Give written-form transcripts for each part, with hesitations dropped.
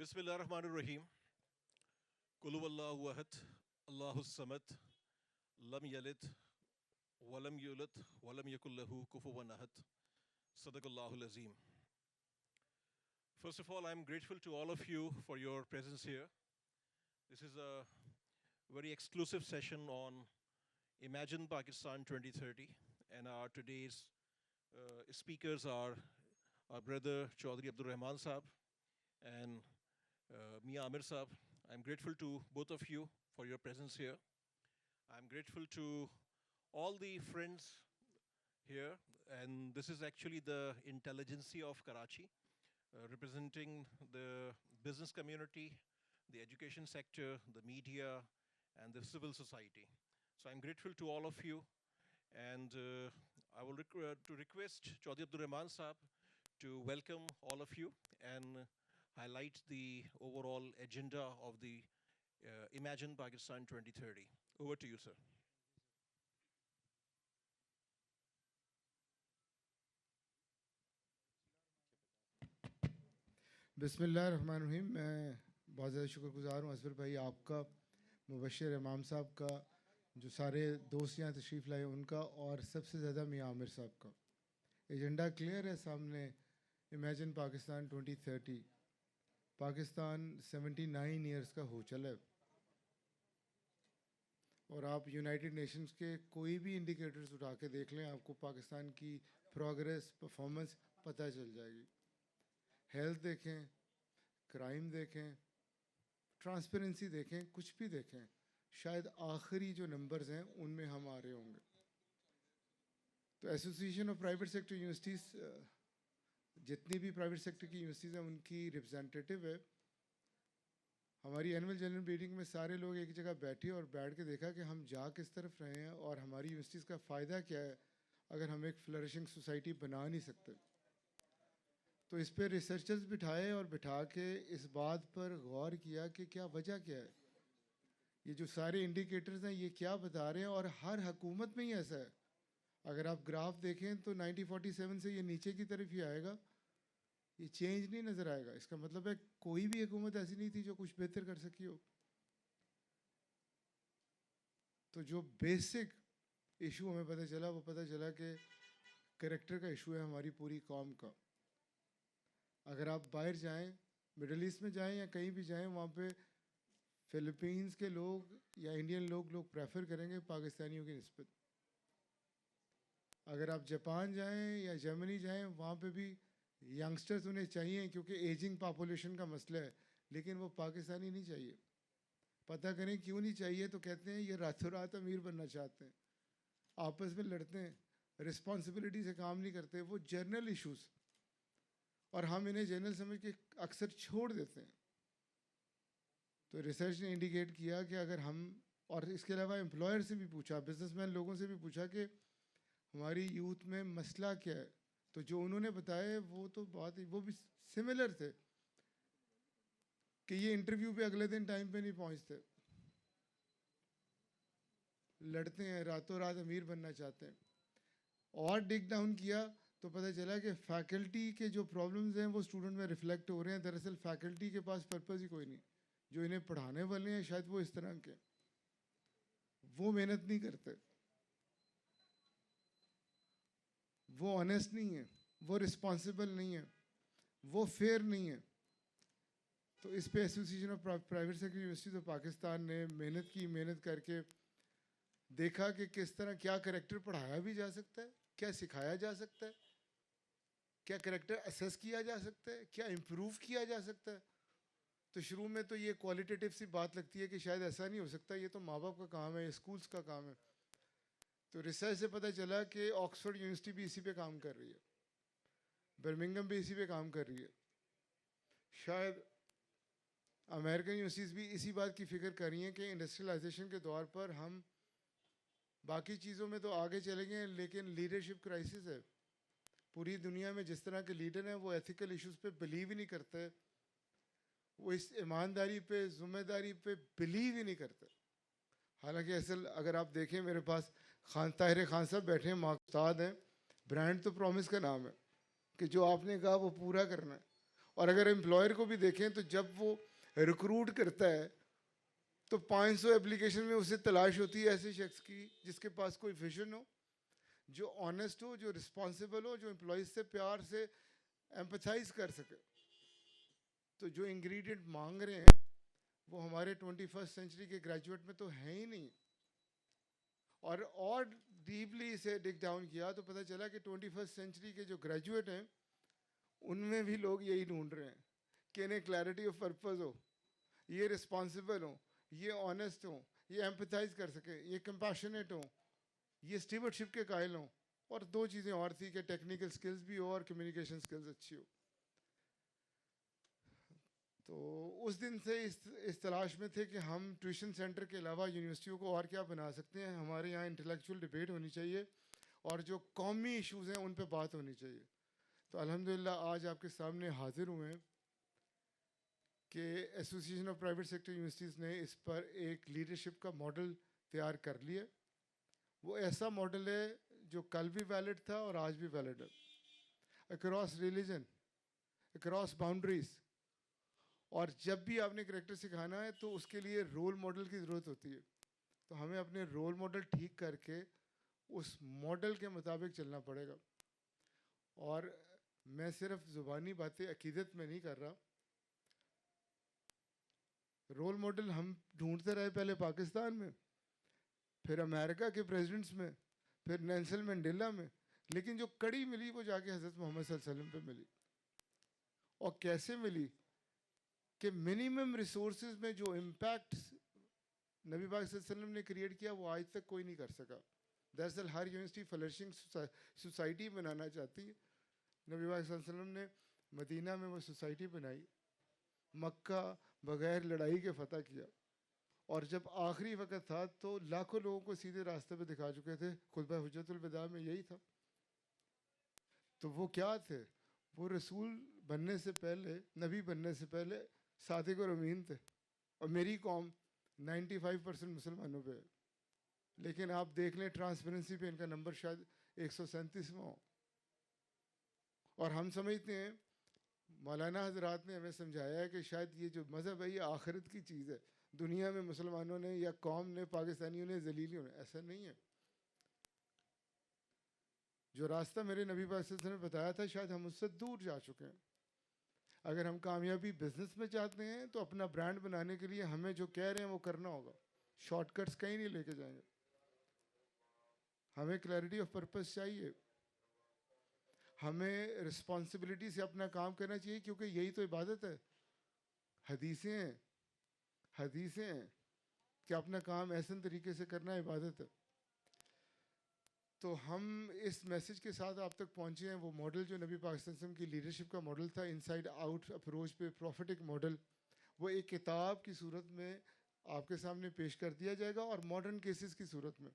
بسم اللہ الرحمن الرحیم قل هو اللہ احد اللہ الصمد لم یلد ولم یولد ولم یکن له کفوا احد صدق اللہ العظیم. First of all, I'm grateful to all of you for your presence here. This is a very exclusive session on Imagine Pakistan 2030, and our today's speakers are our brother Chaudhry Abdur Rahman Saab and Mia Amir Saab. I'm grateful to both of you for your presence here. I'm grateful to all the friends here, and this is actually the intelligentsia of Karachi, representing the business community, the education sector, the media, and the civil society. So I'm grateful to all of you, and I will request Chaudhry Abdur Rahman Saab to welcome all of you and highlight the overall agenda of the Imagine Pakistan 2030. Over to you, sir. بسم اللہ الرحمن الرحیم. میں بہت زیادہ شکر گزار ہوں اصفر بھائی آپ کا، مبشر امام صاحب کا، جو سارے دوست یہاں تشریف لائے ان کا، اور سب سے زیادہ میاں عامر صاحب کا. ایجنڈا کلیئر ہے سامنے. امیجن پاکستان 2030. پاکستان 79 ایئرس کا ہو چلا ہے، اور آپ یونائٹڈ نیشنز کے کوئی بھی انڈیکیٹرز اٹھا کے دیکھ لیں، آپ کو پاکستان کی پروگریس، پرفارمنس پتہ چل جائے گی. ہیلتھ دیکھیں، کرائم دیکھیں، ٹرانسپیرنسی دیکھیں، کچھ بھی دیکھیں، شاید آخری جو نمبرز ہیں ان میں ہم آ رہے ہوں گے. تو association of private sector universities, جتنی بھی پرائیویٹ سیکٹر کی یونیورسٹیز ہیں ان کی ریپرزینٹیٹیو ہے. ہماری اینول جنرل میٹنگ میں سارے لوگ ایک جگہ بیٹھے اور بیٹھ کے دیکھا کہ ہم جا کس طرف رہے ہیں اور ہماری یونیورسٹیز کا فائدہ کیا ہے اگر ہم ایک فلرشنگ سوسائٹی بنا نہیں سکتے. تو اس پہ ریسرچرز بٹھائے اور بٹھا کے اس بات پر غور کیا کہ کیا وجہ کیا ہے، یہ جو سارے انڈیکیٹرز ہیں یہ کیا بتا رہے ہیں. اور ہر حکومت میں ہی ایسا ہے. اگر آپ گراف دیکھیں تو 1947 سے یہ نیچے کی طرف ہی آئے گا، یہ چینج نہیں نظر آئے گا. اس کا مطلب ہے کوئی بھی حکومت ایسی نہیں تھی جو کچھ بہتر کر سکی ہو. تو جو بیسک ایشو ہمیں پتہ چلا وہ پتہ چلا کہ کریکٹر کا ایشو ہے ہماری پوری قوم کا. اگر آپ باہر جائیں، مڈل ایسٹ میں جائیں یا کہیں بھی جائیں، وہاں پہ فلپینز کے لوگ یا انڈین لوگ پریفر کریں گے پاکستانیوں کی نسبت. اگر آپ جاپان جائیں یا جرمنی جائیں، وہاں پہ بھی ینگسٹرز انہیں چاہیے کیونکہ ایجنگ پاپولیشن کا مسئلہ ہے، لیکن وہ پاکستانی نہیں چاہیے. پتہ کریں کیوں نہیں چاہیے، تو کہتے ہیں یہ راتوں رات امیر بننا چاہتے ہیں، آپس میں لڑتے ہیں، رسپانسبلٹی سے کام نہیں کرتے. وہ جنرل ایشوز، اور ہم انہیں جنرل سمجھ کے اکثر چھوڑ دیتے ہیں. تو ریسرچ نے انڈیکیٹ کیا کہ اگر ہم، اور اس کے علاوہ امپلائر سے بھی پوچھا، بزنس مین لوگوں سے بھی پوچھا کہ ہماری یوتھ میں مسئلہ کیا ہے، تو جو انہوں نے بتایا وہ تو بات وہ بھی سملر تھے کہ یہ انٹرویو پہ اگلے دن ٹائم پہ نہیں پہنچتے، لڑتے ہیں، راتوں رات امیر بننا چاہتے ہیں. اور ڈگ ڈاؤن کیا تو پتہ چلا کہ فیکلٹی کے جو پرابلمز ہیں وہ اسٹوڈنٹ میں ریفلیکٹ ہو رہے ہیں. دراصل فیکلٹی کے پاس پرپز ہی کوئی نہیں. جو انہیں پڑھانے والے ہیں شاید وہ اس طرح کے، وہ محنت نہیں کرتے، وہ آنیسٹ نہیں ہیں، وہ رسپانسبل نہیں ہیں، وہ فیئر نہیں ہیں. تو اس پہ association of private sector universities of Pakistan نے محنت کی. محنت کر کے دیکھا کہ کس طرح کیا کریکٹر پڑھایا بھی جا سکتا ہے، کیا سکھایا جا سکتا ہے، کیا کریکٹر اسیس کیا جا سکتا ہے، کیا امپروو کیا جا سکتا ہے. تو شروع میں تو یہ کوالٹیٹیو سی بات لگتی ہے کہ شاید ایسا نہیں ہو سکتا، یہ تو ماں باپ کا کام ہے، اسکولس کا کام ہے. تو ریسرچ سے پتہ چلا کہ آکسفورڈ یونیورسٹی بھی اسی پہ کام کر رہی ہے، برمنگم بھی اسی پہ کام کر رہی ہے، شاید امریکن یونیورسٹیز بھی اسی بات کی فکر کر رہی ہیں کہ انڈسٹریلائزیشن کے دور پر ہم باقی چیزوں میں تو آگے چلیں گے، لیکن لیڈرشپ کرائسس ہے. پوری دنیا میں جس طرح کے لیڈر ہیں وہ ایتھیکل ایشوز پہ بلیو ہی نہیں کرتے، وہ اس ایمانداری پہ، ذمہ داری پہ بلیو ہی نہیں کرتے. حالانکہ اصل اگر آپ دیکھیں، میرے پاس طاہر خان صاحب بیٹھے ہیں، استاد ہیں. برانڈ تو پرومس کا نام ہے کہ جو آپ نے کہا وہ پورا کرنا ہے. اور اگر امپلائر کو بھی دیکھیں تو جب وہ ریکروٹ کرتا ہے تو 500 اپلیکیشن میں اسے تلاش ہوتی ہے ایسے شخص کی جس کے پاس کوئی ویژن ہو, جو آنیسٹ ہو, جو رسپانسبل ہو, جو امپلائیز سے پیار سے ایمپتھائز کر سکے. تو جو انگریڈینٹ مانگ رہے ہیں وہ ہمارے 21 سینچری کے گریجویٹ میں تو ہیں ہی نہیں. اور ڈیپلی اسے ڈگ ڈاؤن کیا تو پتہ چلا کہ 21 سینچری کے جو گریجویٹ ہیں ان میں بھی لوگ یہی ڈھونڈ رہے ہیں کہ انہیں کلیئرٹی آف پرپز ہو, یہ رسپانسبل ہوں, یہ آنیسٹ ہوں, یہ ایمپتھائز کر سکیں, یہ کمپیشنیٹ ہوں, یہ اسٹیورڈشپ کے قائل ہوں, اور 2 چیزیں اور تھی کہ ٹیکنیکل سکلز بھی ہو اور کمیونیکیشن سکلز اچھی ہو. تو اس دن سے اس تلاش میں تھے کہ ہم ٹیوشن سینٹر کے علاوہ یونیورسٹیوں کو اور کیا بنا سکتے ہیں. ہمارے یہاں انٹلیکچوئل ڈبیٹ ہونی چاہیے اور جو قومی ایشوز ہیں ان پہ بات ہونی چاہیے. تو الحمدللہ آج آپ کے سامنے حاضر ہوئے ہیں کہ association of private sector universities نے اس پر ایک لیڈرشپ کا ماڈل تیار کر لیا. وہ ایسا ماڈل ہے جو کل بھی ویلڈ تھا اور آج بھی ویلڈ ہے, اکراس ریلیجن, اکراس باؤنڈریز. اور جب بھی آپ نے کریکٹر سکھانا ہے تو اس کے لیے رول ماڈل کی ضرورت ہوتی ہے. تو ہمیں اپنے رول ماڈل ٹھیک کر کے اس ماڈل کے مطابق چلنا پڑے گا. اور میں صرف زبانی باتیں عقیدت میں نہیں کر رہا. رول ماڈل ہم ڈھونڈتے رہے پہلے پاکستان میں, پھر امریکہ کے پریزیڈنٹس میں, پھر نیلسن منڈیلا میں, لیکن جو کڑی ملی وہ جا کے حضرت محمد صلی اللہ علیہ وسلم پہ ملی. اور کیسے ملی کہ منیمم ریسورسز میں جو امپیکٹ نبی پاک صلی اللہ علیہ وسلم نے کریٹ کیا وہ آج تک کوئی نہیں کر سکا. دراصل ہر یونیورسٹی فلرشنگ سوسائٹی بنانا چاہتی ہے. نبی پاک صلی اللہ علیہ وسلم نے مدینہ میں وہ سوسائٹی بنائی, مکہ بغیر لڑائی کے فتح کیا, اور جب آخری وقت تھا تو لاکھوں لوگوں کو سیدھے راستے پہ دکھا چکے تھے. خطبہ حجت الوداع میں یہی تھا. تو وہ کیا تھے؟ وہ رسول بننے سے پہلے, نبی بننے سے پہلے صادق اور امین تھے. اور میری قوم 95% مسلمانوں پہ ہے, لیکن آپ دیکھ لیں ٹرانسپیرنسی پہ ان کا نمبر شاید 137واں ہو. اور ہم سمجھتے ہیں, مولانا حضرات نے ہمیں سمجھایا ہے کہ شاید یہ جو مذہب ہے یہ آخرت کی چیز ہے, دنیا میں مسلمانوں نے یا قوم نے, پاکستانیوں نے, ذلیلیوں نے. ایسا نہیں ہے. جو راستہ میرے نبی پاک صلی اللہ علیہ وسلم نے بتایا تھا شاید ہم اس سے دور جا چکے ہیں. اگر ہم کامیابی بزنس میں چاہتے ہیں تو اپنا برانڈ بنانے کے لیے ہمیں جو کہہ رہے ہیں وہ کرنا ہوگا. شارٹ کٹس کہیں نہیں لے کے جائیں گے. ہمیں کلیئرٹی آف پرپس چاہیے. ہمیں رسپانسبلٹی سے اپنا کام کرنا چاہیے, کیونکہ یہی تو عبادت ہے. حدیثیں ہیں کہ اپنا کام ایسے طریقے سے کرنا عبادت ہے. تو ہم اس میسج کے ساتھ آپ تک پہنچے ہیں. وہ ماڈل جو نبی پاک صلی اللہ علیہ وسلم کی لیڈرشپ کا ماڈل تھا, انسائڈ آؤٹ اپروچ پہ پروفیٹک ماڈل, وہ ایک کتاب کی صورت میں آپ کے سامنے پیش کر دیا جائے گا, اور ماڈرن کیسز کی صورت میں.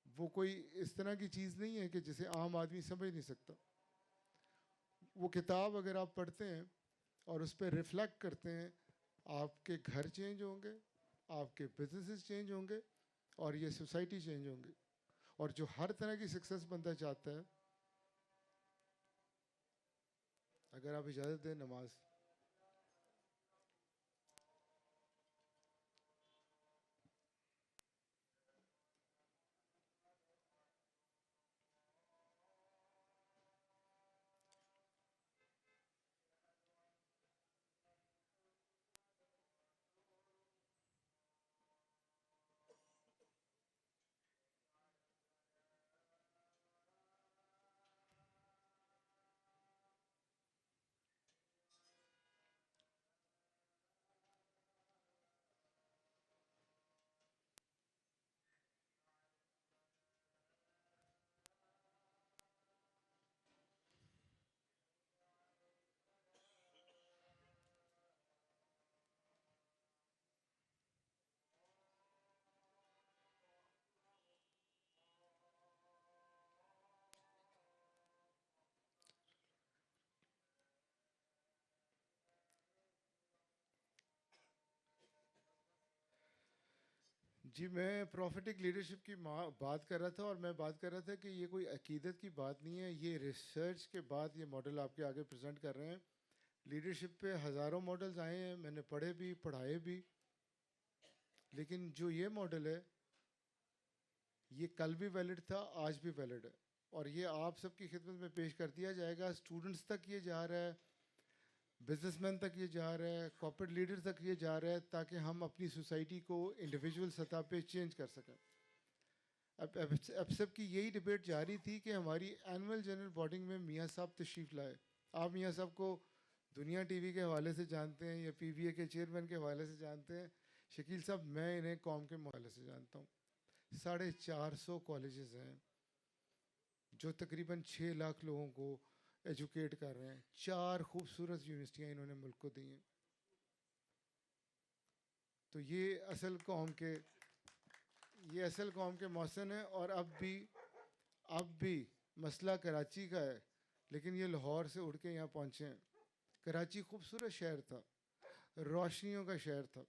وہ کوئی اس طرح کی چیز نہیں ہے کہ جسے عام آدمی سمجھ نہیں سکتا. وہ کتاب اگر آپ پڑھتے ہیں اور اس پہ ریفلیکٹ کرتے ہیں, آپ کے گھر چینج ہوں گے, آپ کے بزنسز چینج ہوں گے, اور یہ سوسائٹی چینج ہوں گی. اور جو ہر طرح کی سکسیس بندہ چاہتا ہے, اگر آپ اجازت دیں نماز. جی, میں پروفیٹک لیڈرشپ کی بات کر رہا تھا, اور میں بات کر رہا تھا کہ یہ کوئی عقیدت کی بات نہیں ہے. یہ ریسرچ کے بعد یہ ماڈل آپ کے آگے پریزنٹ کر رہے ہیں. لیڈرشپ پہ ہزاروں ماڈلز آئے ہیں, میں نے پڑھے بھی پڑھائے بھی, لیکن جو یہ ماڈل ہے یہ کل بھی ویلڈ تھا, آج بھی ویلڈ ہے, اور یہ آپ سب کی خدمت میں پیش کر دیا جائے گا. اسٹوڈنٹس تک یہ جا رہا ہے, بزنس مین تک یہ جا رہا ہے, کارپوریٹ لیڈر تک یہ جا رہا ہے, تاکہ ہم اپنی سوسائٹی کو انڈیویجول سطح پہ چینج کر سکیں. اب سب کی یہی ڈبیٹ جاری تھی کہ ہماری اینول جنرل باڈی میں میاں صاحب تشریف لائے. آپ میاں صاحب کو دنیا ٹی وی کے حوالے سے جانتے ہیں یا پی وی اے کے چیئرمین کے حوالے سے جانتے ہیں. شکیل صاحب میں انہیں قوم کے حوالے سے جانتا ہوں. 450 کالجز ہیں جو تقریباً 6 لاکھ لوگوں کو ایجوکیٹ کر رہے ہیں. 4 خوبصورت یونیورسٹیاں انہوں نے ملک کو دی ہیں. تو یہ اصل قوم کے محسن ہیں. اور اب بھی مسئلہ کراچی کا ہے, لیکن یہ لاہور سے اڑ کے یہاں پہنچے ہیں. کراچی خوبصورت شہر تھا, روشنیوں کا شہر تھا,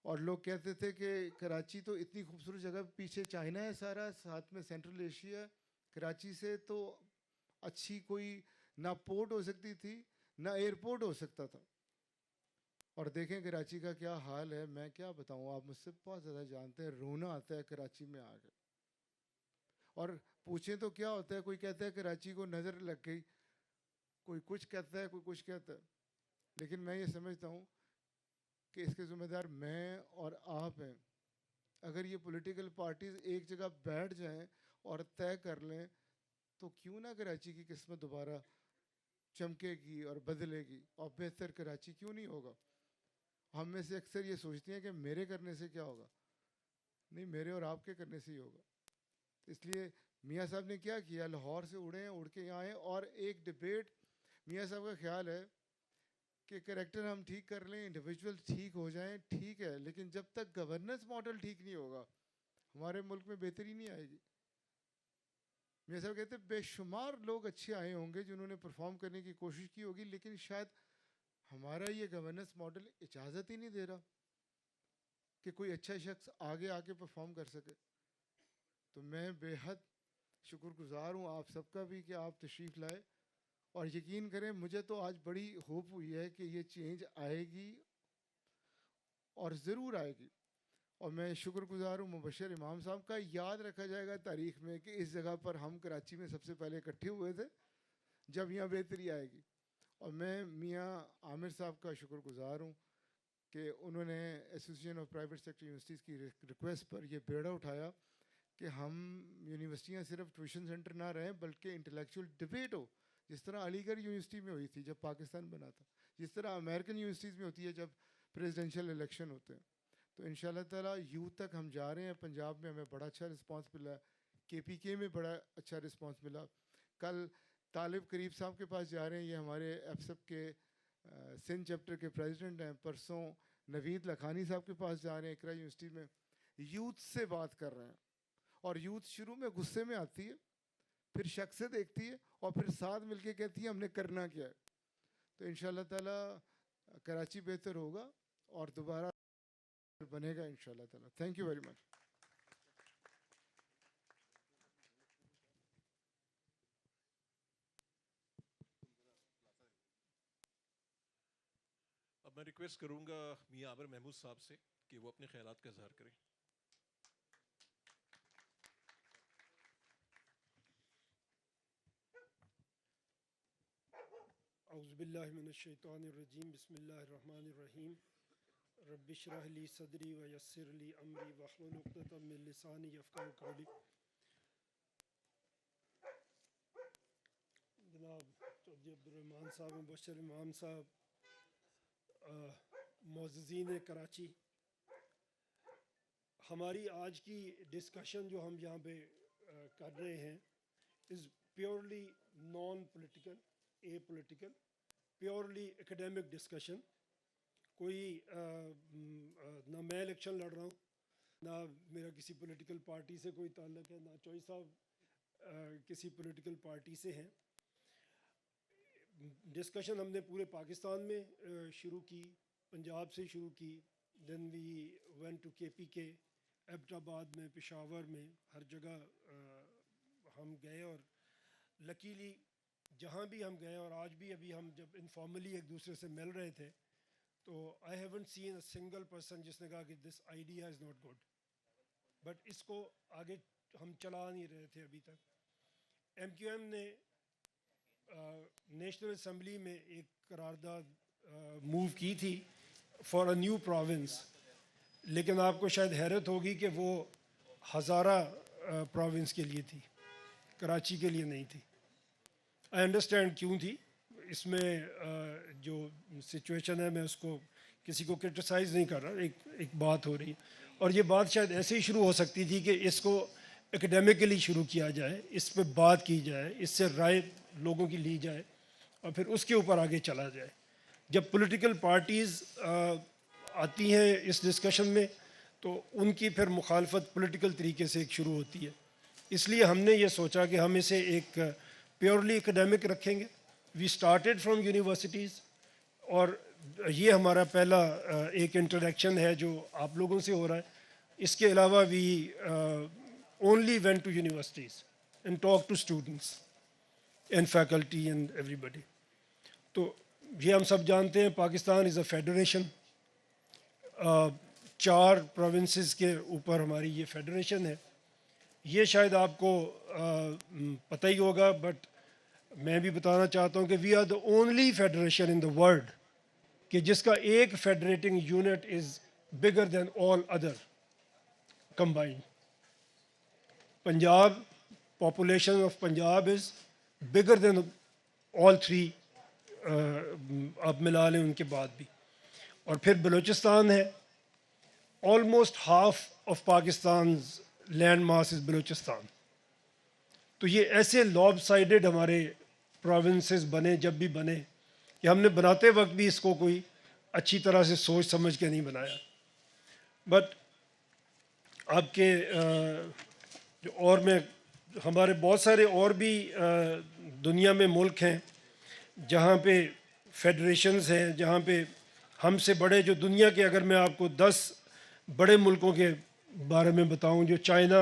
اور لوگ کہتے تھے کہ کراچی تو اتنی خوبصورت جگہ, پیچھے چائنا ہے سارا, ساتھ میں سینٹرل ایشیا ہے, کراچی سے تو اچھی کوئی نہ پورٹ ہو سکتی تھی نہ ایئرپورٹ ہو سکتا تھا. اور دیکھیں کراچی کا کیا حال ہے, میں کیا بتاؤں, آپ مجھ سے بہت زیادہ جانتے ہیں. رونا آتا ہے کراچی میں آ کے, اور پوچھیں تو کیا ہوتا ہے, کوئی کہتا ہے کراچی کو نظر لگ گئی, کوئی کچھ کہتا ہے, کوئی کچھ کہتا ہے. لیکن میں یہ سمجھتا ہوں کہ اس کے ذمہ دار میں اور آپ ہیں. اگر یہ پولیٹیکل پارٹیز ایک جگہ بیٹھ جائیں اور طے کر لیں تو کیوں نہ کراچی کی قسمت دوبارہ چمکے گی اور بدلے گی, اور بہتر کراچی کیوں نہیں ہوگا. ہم میں سے اکثر یہ سوچتے ہیں کہ میرے کرنے سے کیا ہوگا, نہیں, میرے اور آپ کے کرنے سے ہی ہوگا. اس لیے میاں صاحب نے کیا کیا, لاہور سے اڑے ہیں, اڑ کے یہاں آئے, اور ایک ڈبیٹ. میاں صاحب کا خیال ہے کہ کریکٹر ہم ٹھیک کر لیں, انڈیویجول ٹھیک ہو جائیں, ٹھیک ہے, لیکن جب تک گورننس ماڈل ٹھیک نہیں ہوگا ہمارے ملک میں بہتری نہیں آئے گی. میاں صاحب کہتے ہیں بے شمار لوگ اچھے آئے ہوں گے جنہوں نے پرفارم کرنے کی کوشش کی ہوگی, لیکن شاید ہمارا یہ گورننس ماڈل اجازت ہی نہیں دے رہا کہ کوئی اچھا شخص آگے آ کے پرفارم کر سکے. تو میں بے حد شکر گزار ہوں آپ سب کا بھی کہ آپ تشریف لائے, اور یقین کریں مجھے تو آج بڑی ہوپ ہوئی ہے کہ یہ چینج آئے گی اور ضرور آئے گی. اور میں شکر گزار ہوں مبشر امام صاحب کا. یاد رکھا جائے گا تاریخ میں کہ اس جگہ پر ہم کراچی میں سب سے پہلے اکٹھے ہوئے تھے جب یہاں بہتری آئے گی. اور میں میاں عامر صاحب کا شکر گزار ہوں کہ انہوں نے association of private sector universities کی ریکویسٹ پر یہ بیڑا اٹھایا کہ ہم یونیورسٹیاں صرف ٹیوشن سینٹر نہ رہیں بلکہ انٹلیکچوئل ڈبیٹ ہو, جس طرح علی گڑھ یونیورسٹی میں ہوئی تھی جب پاکستان بنا تھا, جس طرح امریکن یونیورسٹیز میں ہوتی ہے جب پریزیڈنشیل الیکشن ہوتے ہیں. تو ان شاء اللہ تعالیٰ یوتھ تک ہم جا رہے ہیں. پنجاب میں ہمیں بڑا اچھا رسپانس ملا ہے, کے پی کے میں بڑا اچھا رسپانس ملا. کل طالب قریب صاحب کے پاس جا رہے ہیں, یہ ہمارے ایف سب کے سندھ چیپٹر کے پریزیڈنٹ ہیں. پرسوں نوید لکھانی صاحب کے پاس جا رہے ہیں اقرا یونیورسٹی میں, یوتھ سے بات کر رہے ہیں. اور یوتھ شروع میں غصے میں آتی ہے, پھر شک سے دیکھتی ہے, اور پھر ساتھ مل کے کہتی ہے ہم نے کرنا کیا ہے. تو ان شاء اللہ تعالیٰ کراچی بہتر ہوگا اور دوبارہ بنے گا ان شاء اللہ تعالیٰ. Thank you very much. اب میں ریکویسٹ کروں گا میاں عامر محمود صاحب سے کہ وہ اپنے خیالات کا اظہار کریں. اعوذ باللہ من الشیطان الرجیم, بسم اللہ الرحمن الرحیم. رب اشرح لی صدری ویسر لی امری واحلل عقدۃ من لسانی یفقہوا قولی. جناب چودھری عبدالرحمن صاحب, مبشر امام صاحب, معززین کراچی, ہماری آج کی ڈسکشن جو ہم یہاں پہ کر رہے ہیں is purely non political, a political, purely academic discussion. کوئی نہ میں الیکشن لڑ رہا ہوں, نہ میرا کسی پولیٹیکل پارٹی سے کوئی تعلق ہے, نہ چوئی صاحب کسی پولیٹیکل پارٹی سے ہیں. ڈسکشن ہم نے پورے پاکستان میں شروع کی, پنجاب سے شروع کی, دین وی وینٹ ٹو کے پی کے, ایبٹ آباد میں, پشاور میں, ہر جگہ ہم گئے. اور لکیلی جہاں بھی ہم گئے اور آج بھی ابھی ہم جب انفارملی ایک دوسرے سے مل رہے تھے تو I haven't seen a single person جس نے کہا کہ this idea is not good. But اس کو آگے ہم چلا نہیں رہے تھے ابھی تک. ایم کیو ایم نے نیشنل اسمبلی میں ایک قرارداد موو کی تھی فار اے نیو پروونس, لیکن آپ کو شاید حیرت ہوگی کہ وہ ہزارہ پروونس کے لیے تھی, کراچی کے لیے نہیں تھی. آئی انڈرسٹینڈ کیوں تھی, اس میں جو سچویشن ہے میں اس کو کسی کو کرٹیسائز نہیں کر رہا, ایک بات ہو رہی ہے. اور یہ بات شاید ایسے ہی شروع ہو سکتی تھی کہ اس کو اکیڈیمکلی شروع کیا جائے, اس پہ بات کی جائے, اس سے رائے لوگوں کی لی جائے اور پھر اس کے اوپر آگے چلا جائے. جب پولیٹیکل پارٹیز آتی ہیں اس ڈسکشن میں تو ان کی پھر مخالفت پولیٹیکل طریقے سے ایک شروع ہوتی ہے. اس لیے ہم نے یہ سوچا کہ ہم اسے ایک پیورلی اکیڈیمک رکھیں گے. وی اسٹارٹیڈ فرام یونیورسٹیز, اور یہ ہمارا پہلا ایک انٹریکشن ہے جو آپ لوگوں سے ہو رہا ہے. اس کے علاوہ we only went to universities and talk to students and faculty and everybody. تو یہ ہم سب جانتے ہیں Pakistan is a federation, 4 provinces کے اوپر ہماری یہ فیڈریشن ہے. یہ شاید آپ کو پتہ ہی ہوگا, بٹ میں بھی بتانا چاہتا ہوں کہ we are the only federation in the world کہ جس کا ایک federating unit is bigger than all other combined. Punjab, population of Punjab is bigger than all 3 آپ ملا لیں ان کے بعد بھی. اور پھر بلوچستان ہے, almost half of Pakistan's land mass is Balochistan. تو یہ ایسے لاب سائڈڈ ہمارے پروونسز بنے, جب بھی بنے, کہ ہم نے بناتے وقت بھی اس کو کوئی اچھی طرح سے سوچ سمجھ کے نہیں بنایا. بٹ آپ کے جو اور میں ہمارے بہت سارے اور بھی دنیا میں ملک ہیں جہاں پہ فیڈریشنز ہیں, جہاں پہ ہم سے بڑے جو دنیا کے, اگر میں آپ کو 10 بڑے ملکوں کے بارے میں بتاؤں, جو چائنا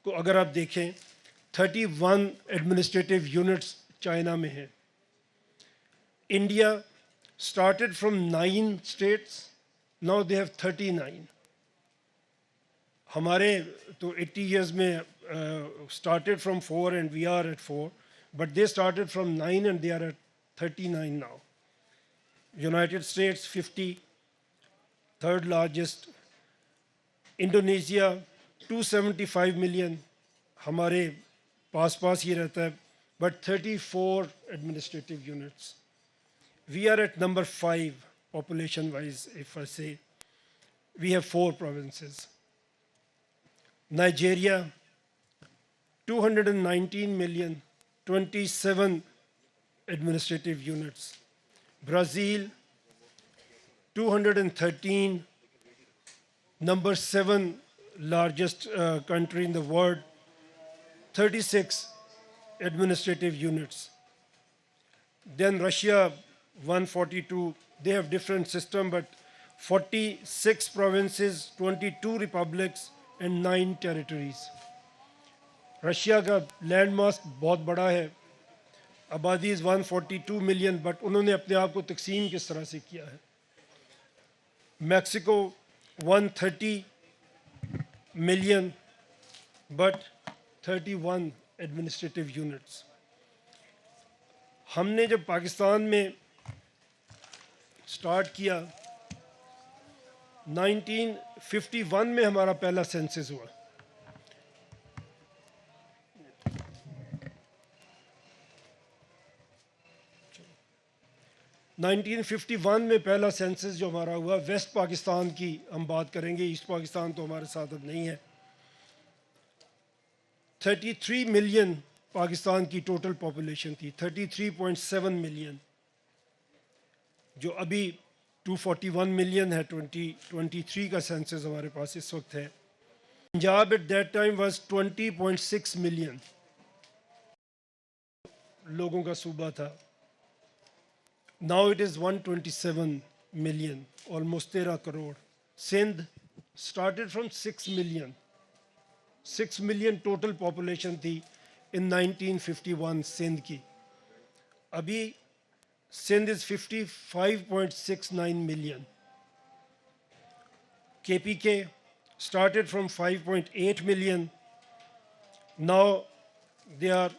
کو اگر آپ دیکھیں 31 ایڈمنسٹریٹو یونٹس چائنا میں ہیں. India started from 9 states, now they have 39. ہمارے تو 80 years میں started from 4 and we are at 4, but they started from 9 and they are at 39 now. United States 50, third largest. Indonesia 275 million, ہمارے پاس ہی رہتا ہے, but 34 administrative units. We are at number 5 population wise, if I say. We have 4 provinces. Nigeria 219 million, 27 administrative units. Brazil 213, number 7 largest country in the world, 36 administrative units. Then Russia 142, they have different system, but 46 provinces, 22 republics and 9 territories. Russia کا land ماس بہت بڑا ہے, آبادی از 142 million, but انہوں نے اپنے آپ کو تقسیم کس طرح سے کیا ہے. Mexico 130 million, but 31 administrative units. ہم نے جب پاکستان میں سٹارٹ کیا 1951 میں ہمارا پہلا سینسس ہوا. نائنٹین 51 میں پہلا سینسس جو ہمارا ہوا, ویسٹ پاکستان کی ہم بات کریں گے, ایسٹ پاکستان تو ہمارے ساتھ اب نہیں ہے. 33 ملین پاکستان کی ٹوٹل پاپولیشن تھی, 33.7 ملین, جو ابھی 241 ملین ہے. 2023 کا سینسس ہمارے پاس اس وقت ہے. Punjab at that time was 20.6 million لوگوں کا صوبہ تھا. Now it is 127 million, almost 13 crore. Sindh started from 6 million. 6 million total population تھی in 1951 سندھ کی. ابھی سندھ از 55.69 million. KPK started from 5.8 million. Now they are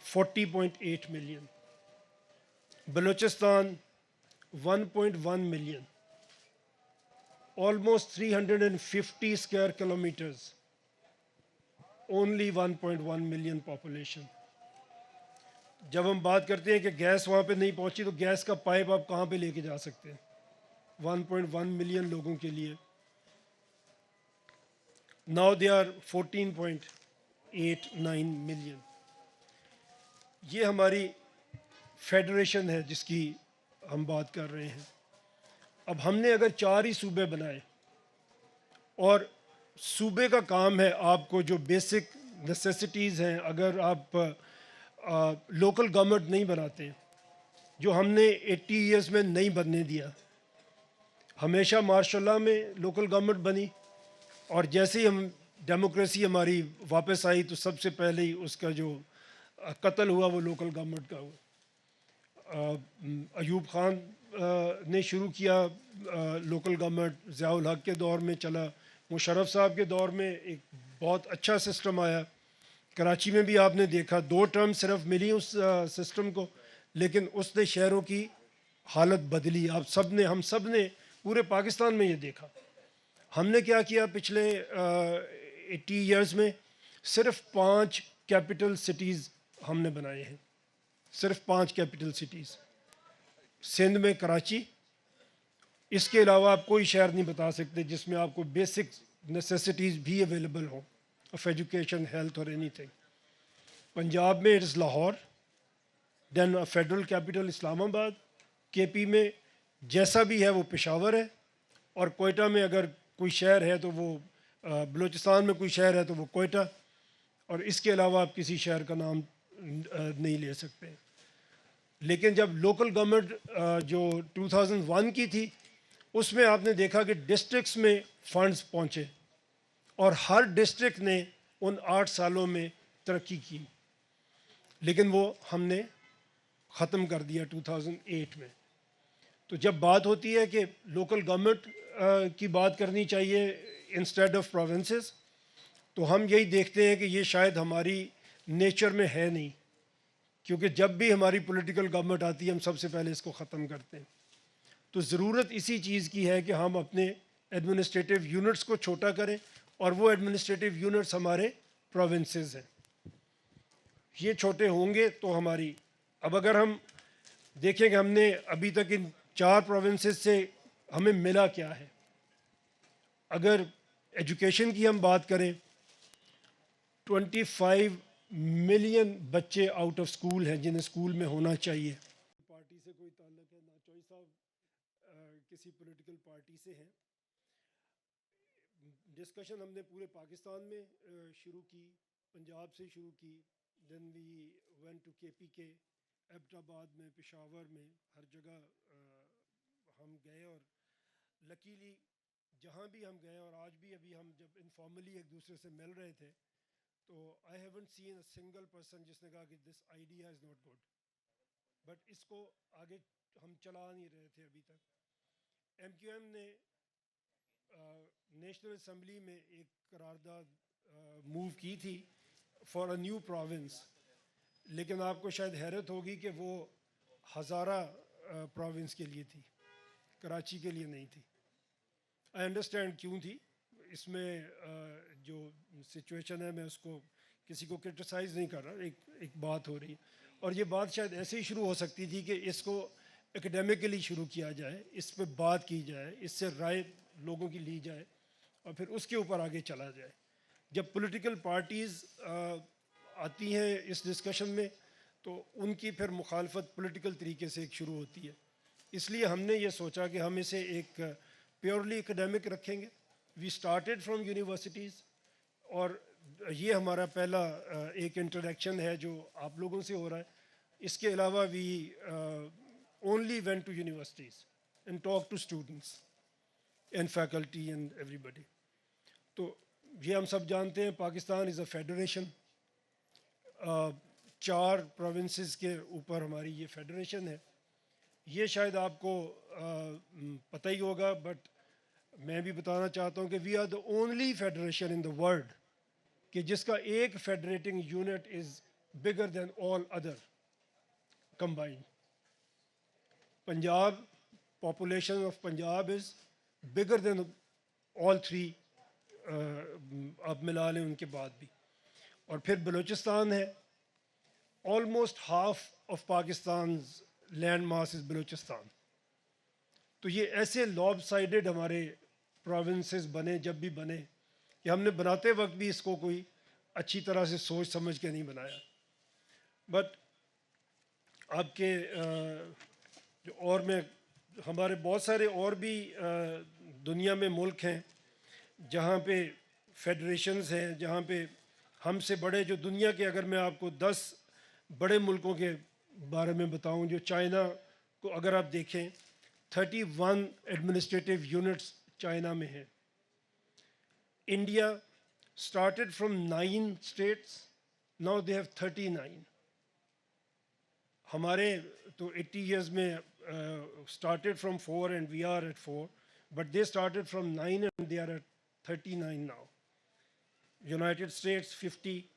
40.8 million. Balochistan 1.1 million. Almost 350 square kilometers. Only 1.1 million population. جب ہم بات کرتے ہیں کہ gas وہاں پہ نہیں پہنچی تو گیس کا پائپ آپ کہاں پہ لے کے جا سکتے ہیں 1.1 ملین لوگوں کے لیے. Now they are 14.89 million. یہ ہماری فیڈریشن ہے جس کی ہم بات کر رہے ہیں. اب ہم نے اگر 4 ہی صوبے بنائے اور صوبے کا کام ہے آپ کو جو بیسک نیسیسٹیز ہیں اگر آپ لوکل گورنمنٹ نہیں بناتے ہیں جو ہم نے 80 ایئرس میں نہیں بننے دیا. ہمیشہ ماشاء اللہ میں لوکل گورنمنٹ بنی اور جیسے ہی ہم ڈیموکریسی ہماری واپس آئی تو سب سے پہلے ہی اس کا جو قتل ہوا وہ لوکل گورنمنٹ کا ہوا. ایوب خان نے شروع کیا لوکل گورنمنٹ, ضیاء الحق کے دور میں چلا, مشرف صاحب کے دور میں ایک بہت اچھا سسٹم آیا. کراچی میں بھی آپ نے دیکھا 2 ٹرم صرف ملی اس سسٹم کو, لیکن اس نے شہروں کی حالت بدلی. آپ سب نے, ہم سب نے پورے پاکستان میں یہ دیکھا. ہم نے کیا کیا پچھلے 80 ایئرز میں, صرف 5 کیپٹل سٹیز ہم نے بنائے ہیں, صرف 5 کیپٹل سٹیز. سندھ میں کراچی, اس کے علاوہ آپ کوئی شہر نہیں بتا سکتے جس میں آپ کو بیسک نیسیسٹیز بھی اویلیبل ہوں آف ایجوکیشن, ہیلتھ اور اینی تھنگ. پنجاب میں it is Lahore, then federal capital Islamabad. KP میں جیسا بھی ہے وہ پشاور ہے, اور کوئٹہ میں اگر کوئی شہر ہے تو وہ بلوچستان میں کوئی شہر ہے تو وہ کوئٹہ, اور اس کے علاوہ آپ کسی شہر کا نام نہیں لے سکتے. لیکن جب لوکل گورنمنٹ جو 2001 کی تھی اس میں آپ نے دیکھا کہ ڈسٹرکٹس میں فنڈز پہنچے اور ہر ڈسٹرکٹ نے ان 8 سالوں میں ترقی کی, لیکن وہ ہم نے ختم کر دیا 2008 میں. تو جب بات ہوتی ہے کہ لوکل گورنمنٹ کی بات کرنی چاہیے انسٹیڈ آف پروونسز, تو ہم یہی دیکھتے ہیں کہ یہ شاید ہماری نیچر میں ہے نہیں, کیونکہ جب بھی ہماری پولیٹیکل گورنمنٹ آتی ہے ہم سب سے پہلے اس کو ختم کرتے ہیں. تو ضرورت اسی چیز کی ہے کہ ہم اپنے ایڈمنسٹریٹو یونٹس کو چھوٹا کریں, اور وہ ایڈمنسٹریٹو یونٹس ہمارے پروونسز ہیں. یہ چھوٹے ہوں گے تو ہماری, اب اگر ہم دیکھیں کہ ہم نے ابھی تک ان 4 پروونسز سے ہمیں ملا کیا ہے. اگر ایجوکیشن کی ہم بات کریں 25 ملین بچے آؤٹ آف اسکول ہیں جنہیں اسکول میں ہونا چاہیے. پارٹی سے کوئی تعلق ہے نہ, چوئی صاحب کسی پولیٹیکل پارٹی سے ہیں. ڈسکشن ہم نے پورے پاکستان میں شروع کی, پنجاب سے شروع کی, then we went to KPK, Abbottabad میں, پشاور میں, ہر جگہ ہم گئے. اور لکیلی جہاں بھی ہم گئے, اور آج بھی ابھی ہم جب انفارملی ایک دوسرے سے مل رہے تھے تو I haven't seen a single person جس نے کہا کہ this idea is not good, but اس کو آگے ہم چلا نہیں رہے تھے ابھی تک. MQM نے نیشنل اسمبلی میں ایک قرارداد موو کی تھی فار اے نیو پروونس, لیکن آپ کو شاید حیرت ہوگی کہ وہ ہزارہ پروونس کے لیے تھی, کراچی کے لیے نہیں تھی. آئی انڈرسٹینڈ کیوں تھی, اس میں جو سچویشن ہے میں اس کو کسی کو کرٹیسائز نہیں کر رہا, ایک بات ہو رہی ہے. اور یہ بات شاید ایسے ہی شروع ہو سکتی تھی کہ اس کو اکیڈیمکلی شروع کیا جائے, اس پہ بات کی جائے, اس سے رائے لوگوں کی لی جائے, اور پھر اس کے اوپر آگے چلا جائے. جب پولیٹیکل پارٹیز آتی ہیں اس ڈسکشن میں تو ان کی پھر مخالفت پولیٹیکل طریقے سے ایک شروع ہوتی ہے. اس لیے ہم نے یہ سوچا کہ ہم اسے ایک پیورلی اکیڈیمک رکھیں گے. وی اسٹارٹیڈ فرام یونیورسٹیز, اور یہ ہمارا پہلا ایک انٹریکشن ہے جو آپ لوگوں سے ہو رہا ہے. اس کے علاوہ we only went to universities and talk to students and faculty and everybody. تو یہ ہم سب جانتے ہیں Pakistan is a federation. 4 provinces کے اوپر ہماری یہ فیڈریشن ہے. یہ شاید آپ کو پتہ ہی ہوگا, بٹ میں بھی بتانا چاہتا ہوں کہ we are the only federation in the world کہ جس کا ایک federating unit is bigger than all other combined. Punjab, population of Punjab is bigger than all 3 آپ ملا لیں ان کے بعد بھی. اور پھر بلوچستان ہے, almost half of Pakistan land mass is Balochistan. تو یہ ایسے لاب سائڈڈ ہمارے پروونسز بنے, جب بھی بنے کہ ہم نے بناتے وقت بھی اس کو کوئی اچھی طرح سے سوچ سمجھ کے نہیں بنایا. بٹ آپ کے جو اور میں ہمارے بہت سارے اور بھی دنیا میں ملک ہیں جہاں پہ فیڈریشنز ہیں, جہاں پہ ہم سے بڑے جو دنیا کے, اگر میں آپ کو 10 بڑے ملکوں کے بارے میں بتاؤں, جو چائنا کو اگر آپ دیکھیں 31 ایڈمنسٹریٹو یونٹس چائنا میں ہیں. India started from 9 states, now they have 39. ہمارے تو 80 years میں started from 4 and we are at 4, but they started from 9 and they are at 39 now. United States 50,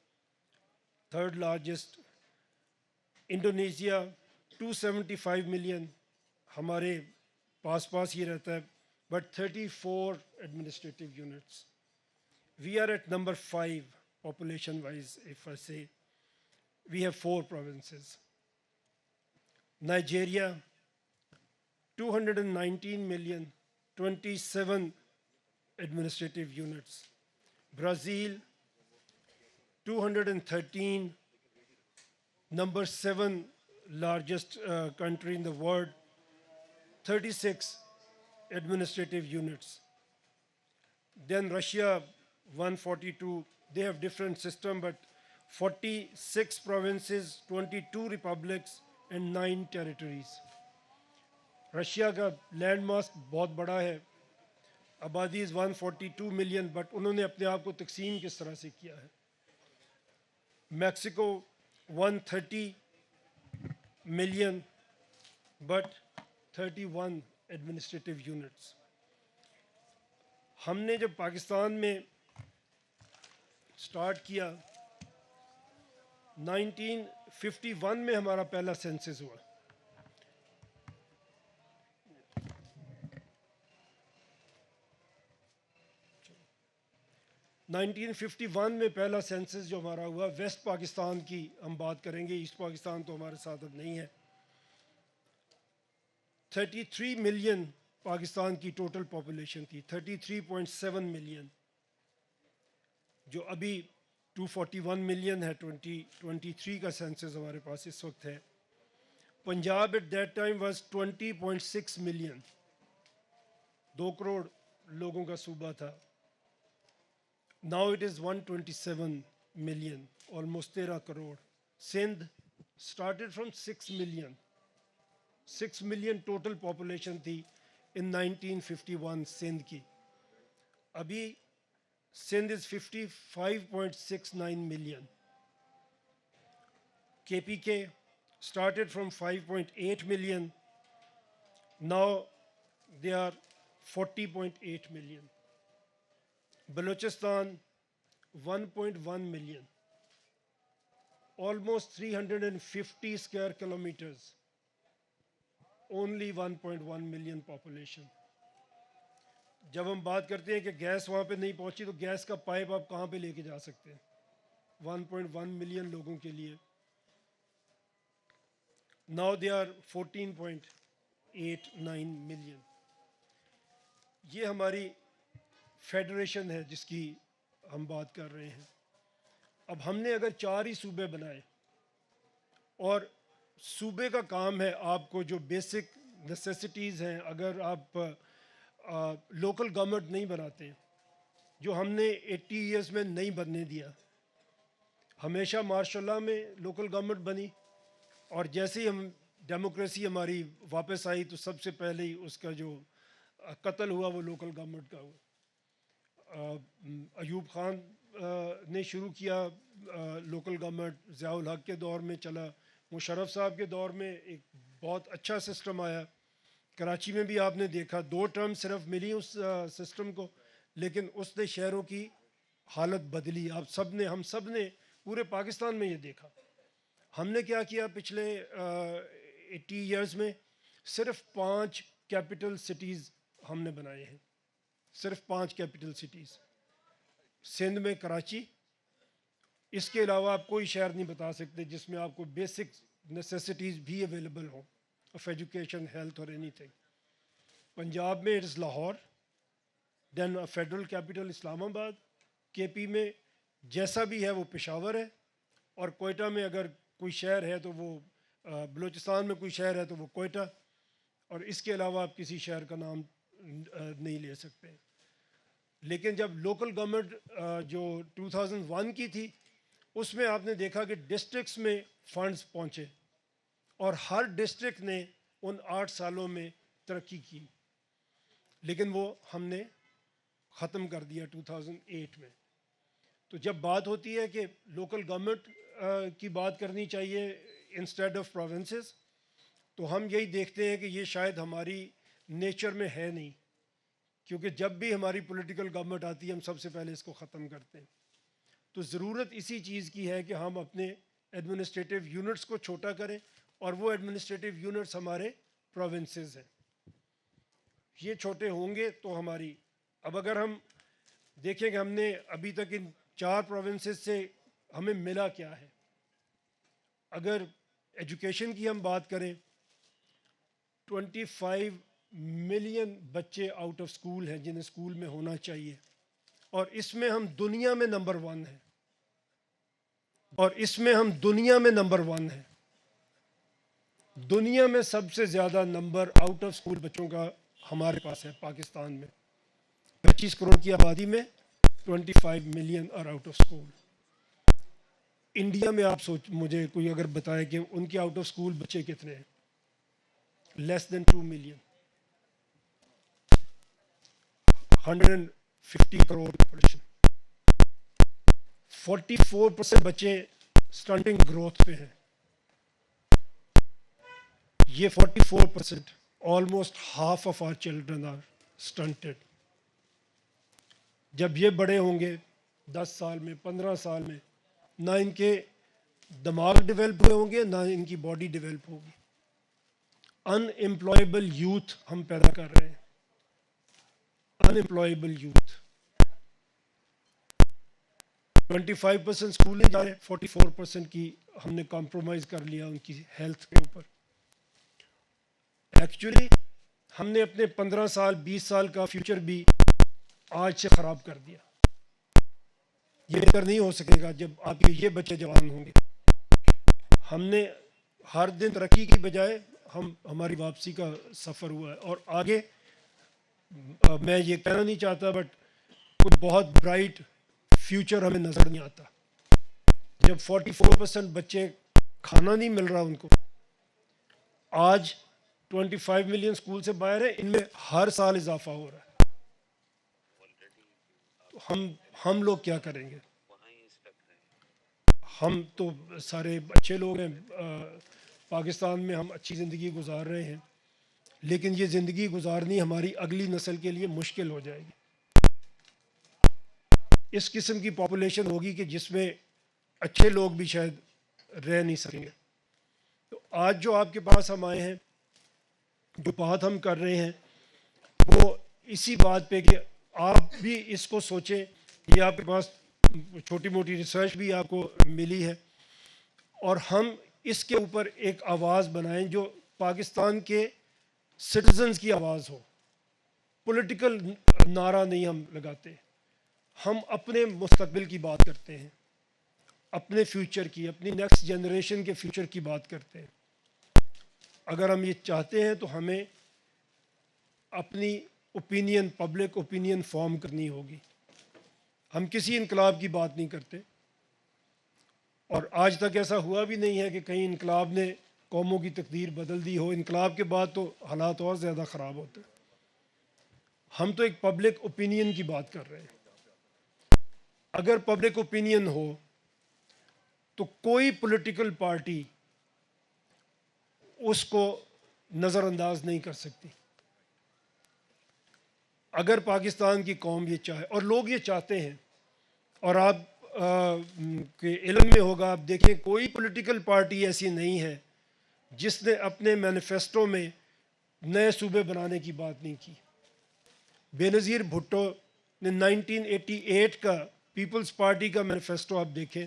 third largest. Indonesia 275 million, ہمارے پاس پاس ہی رہتا ہے, but 34 administrative units. We are at number 5 population wise. If I say we have 4 provinces. Nigeria 219 million, 27 administrative units. Brazil 213, number 7 largest country in the world, 36 administrative units. Then Russia 142, they have different system, but 46 provinces, 22 republics and 9 territories. Russia کا land ماس بہت بڑا ہے, آبادی از 142 million, but انہوں نے اپنے آپ کو تقسیم کس طرح سے کیا ہے. Mexico 130 million but 31 administrative units. ہم نے جب پاکستان میں سٹارٹ کیا 1951 میں ہمارا پہلا سینسس ہوا. نائنٹین 51 میں پہلا سینسس جو ہمارا ہوا, ویسٹ پاکستان کی ہم بات کریں گے, ایسٹ پاکستان تو ہمارے ساتھ اب نہیں ہے. 33 ملین پاکستان کی ٹوٹل پاپولیشن تھی, 33.7 ملین, جو ابھی 241 ملین ہے. 2023 کا سینسس ہمارے پاس اس وقت ہے. Punjab at that time was 20.6 million, 2 crore لوگوں کا صوبہ تھا. Now it is 127 million, almost 13 crore. Sindh started from 6 million. 6 million total population تھی in 1951 سندھ کی. ابھی Sindh is 55.69 million. KPK started from 5.8 million. Now they are 40.8 million. Balochistan 1.1 million, almost 350 square kilometers, only 1.1 million population. جب ہم بات کرتے ہیں کہ gas وہاں پہ نہیں پہنچی, تو گیس کا پائپ آپ کہاں پہ لے کے جا سکتے ہیں 1.1 ملین لوگوں کے لیے. Now they are 14.89 million. یہ ہماری فیڈریشن ہے جس کی ہم بات کر رہے ہیں. اب ہم نے اگر 4 ہی صوبے بنائے, اور صوبے کا کام ہے آپ کو جو بیسک نیسیسٹیز ہیں, اگر آپ لوکل گورنمنٹ نہیں بناتے, جو ہم نے 80 ایئرس میں نہیں بننے دیا. ہمیشہ ماشاء اللہ میں لوکل گورنمنٹ بنی, اور جیسے ہی ہم ڈیموکریسی ہماری واپس آئی تو سب سے پہلے ہی اس کا جو قتل ہوا وہ لوکل گورنمنٹ کا ہوا. ایوب خان نے شروع کیا لوکل گورنمنٹ ضیاء الحق کے دور میں چلا, مشرف صاحب کے دور میں ایک بہت اچھا سسٹم آیا. کراچی میں بھی آپ نے دیکھا 2 ٹرم صرف ملی اس سسٹم کو, لیکن اس نے شہروں کی حالت بدلی. آپ سب نے, ہم سب نے پورے پاکستان میں یہ دیکھا. ہم نے کیا کیا پچھلے 80 ایئرز میں, صرف 5 کیپٹل سٹیز ہم نے بنائے ہیں, صرف 5 کیپٹل سٹیز. سندھ میں کراچی, اس کے علاوہ آپ کوئی شہر نہیں بتا سکتے جس میں آپ کو بیسک نیسیسٹیز بھی اویلیبل ہوں آف ایجوکیشن, ہیلتھ اور اینی تھنگ. پنجاب میں it is Lahore, then federal capital Islamabad. K پی میں جیسا بھی ہے وہ پشاور ہے, اور کوئٹہ میں اگر کوئی شہر ہے تو وہ, بلوچستان میں کوئی شہر ہے تو وہ کوئٹہ, اور اس کے علاوہ آپ کسی شہر کا نام نہیں لے سکتے. لیکن جب لوکل گورنمنٹ جو 2001 کی تھی, اس میں آپ نے دیکھا کہ ڈسٹرکٹس میں فنڈز پہنچے, اور ہر ڈسٹرکٹ نے ان 8 سالوں میں ترقی کی. لیکن وہ ہم نے ختم کر دیا 2008 میں. تو جب بات ہوتی ہے کہ لوکل گورنمنٹ کی بات کرنی چاہیے انسٹیڈ آف پروونسز, تو ہم یہی دیکھتے ہیں کہ یہ شاید ہماری نیچر میں ہے نہیں, کیونکہ جب بھی ہماری پولیٹیکل گورنمنٹ آتی ہے ہم سب سے پہلے اس کو ختم کرتے ہیں. تو ضرورت اسی چیز کی ہے کہ ہم اپنے ایڈمنسٹریٹو یونٹس کو چھوٹا کریں, اور وہ ایڈمنسٹریٹو یونٹس ہمارے پروونسز ہیں. یہ چھوٹے ہوں گے تو ہماری, اب اگر ہم دیکھیں کہ ہم نے ابھی تک ان 4 پروونسز سے ہمیں ملا کیا ہے. اگر ایجوکیشن کی ہم بات کریں, 25 ملین بچے آؤٹ آف اسکول ہیں جنہیں اسکول میں ہونا چاہیے, اور اس میں ہم دنیا میں نمبر 1 ہیں, اور اس میں ہم دنیا میں نمبر 1 ہیں. دنیا میں سب سے زیادہ نمبر آؤٹ آف اسکول بچوں کا ہمارے پاس ہے پاکستان میں. 25 کروڑ کی آبادی میں 25 ملین اور آؤٹ آف اسکول. انڈیا میں آپ مجھے کوئی اگر بتائے کہ ان کے آؤٹ آف اسکول بچے کتنے ہیں, لیس دین 2 ملین. 150 کروڑ پاپولیشن. 44% بچے سٹنٹنگ گروتھ پہ ہیں. یہ 44%, almost half of our children are stunted. جب یہ بڑے ہوں گے 10 سال میں, 15 سال میں, نہ ان کے دماغ ڈیولپ ہوئے ہوں گے, نہ ان کی باڈی ڈیولپ ہوگی. ان امپلائیبل یوتھ ہم پیدا کر رہے ہیں, ان امپلائیبل یوتھ. 25% اسکول نہیں جا رہے, 44% کی ہم نے کمپرومائز کر لیا ان کی ہیلتھ کے اوپر. ایکچولی ہم نے اپنے 15 سال 20 سال کا فیوچر بھی آج سے خراب کر دیا. یہ بہتر نہیں ہو سکے گا جب آپ کے یہ بچے جوان ہوں گے. ہم نے ہر دن ترقی کی بجائے ہماری واپسی کا سفر ہوا ہے, اور آگے میں یہ کہنا نہیں چاہتا بٹ کوئی بہت برائٹ فیوچر ہمیں نظر نہیں آتا. جب 44% بچے کھانا نہیں مل رہا ان کو, آج 25 ملین اسکول سے باہر ہیں, ان میں ہر سال اضافہ ہو رہا ہے. ہم لوگ کیا کریں گے؟ ہم تو سارے اچھے لوگ ہیں, پاکستان میں ہم اچھی زندگی گزار رہے ہیں, لیکن یہ زندگی گزارنی ہماری اگلی نسل کے لیے مشکل ہو جائے گی. اس قسم کی پاپولیشن ہوگی کہ جس میں اچھے لوگ بھی شاید رہ نہیں سکیں گے. تو آج جو آپ کے پاس ہم آئے ہیں, جو بات ہم کر رہے ہیں, وہ اسی بات پہ کہ آپ بھی اس کو سوچیں. یہ آپ کے پاس چھوٹی موٹی ریسرچ بھی آپ کو ملی ہے, اور ہم اس کے اوپر ایک آواز بنائیں جو پاکستان کے سٹیزنز کی آواز ہو. پولیٹیکل نعرہ نہیں ہم لگاتے, ہم اپنے مستقبل کی بات کرتے ہیں, اپنے فیوچر کی, اپنی نیکسٹ جنریشن کے فیوچر کی بات کرتے ہیں. اگر ہم یہ چاہتے ہیں تو ہمیں اپنی اوپینین, پبلک اوپینین فارم کرنی ہوگی. ہم کسی انقلاب کی بات نہیں کرتے, اور آج تک ایسا ہوا بھی نہیں ہے کہ کہیں انقلاب نے قوموں کی تقدیر بدل دی ہو. انقلاب کے بعد تو حالات اور زیادہ خراب ہوتے ہیں. ہم تو ایک پبلک اوپینین کی بات کر رہے ہیں. اگر پبلک اوپینین ہو تو کوئی پولیٹیکل پارٹی اس کو نظر انداز نہیں کر سکتی. اگر پاکستان کی قوم یہ چاہے اور لوگ یہ چاہتے ہیں, اور آپ کے علم میں ہوگا, آپ دیکھیں کوئی پولیٹیکل پارٹی ایسی نہیں ہے جس نے اپنے مینیفیسٹو میں نئے صوبے بنانے کی بات نہیں کی. بے نظیر بھٹو نے 1988 کا پیپلز پارٹی کا مینیفیسٹو آپ دیکھیں,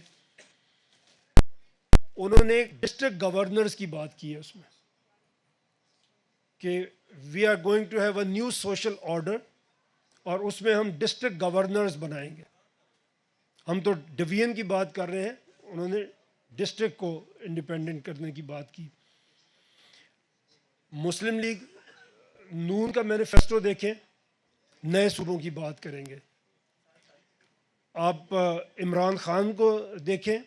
انہوں نے ڈسٹرکٹ گورنرز کی بات کی ہے اس میں کہ we are going to have a new social order, اور اس میں ہم ڈسٹرکٹ گورنرز بنائیں گے. ہم تو ڈویژن کی بات کر رہے ہیں, انہوں نے ڈسٹرکٹ کو انڈیپینڈنٹ کرنے کی بات کی. مسلم لیگ نون کا مینیفیسٹو دیکھیں, نئے صوبوں کی بات کریں گے. آپ عمران خان کو دیکھیں,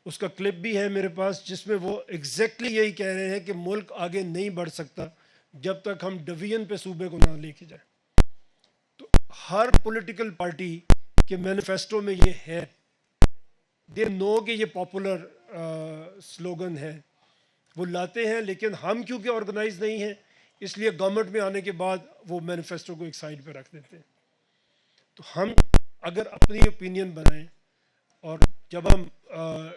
اس کا کلپ بھی ہے میرے پاس جس میں وہ ایگزیکٹلی یہی کہہ رہے ہیں کہ ملک آگے نہیں بڑھ سکتا جب تک ہم ڈویژن پہ صوبے کو نہ لے کے جائیں. تو ہر پولیٹیکل پارٹی کے مینیفیسٹو میں یہ ہے. دے نو کہ یہ پاپولر سلوگن ہے, وہ لاتے ہیں, لیکن ہم کیونکہ آرگنائز نہیں ہیں اس لیے گورنمنٹ میں آنے کے بعد وہ مینیفیسٹو کو ایک سائڈ پہ رکھ دیتے ہیں. تو ہم اگر اپنی اوپینین بنائیں, اور جب ہم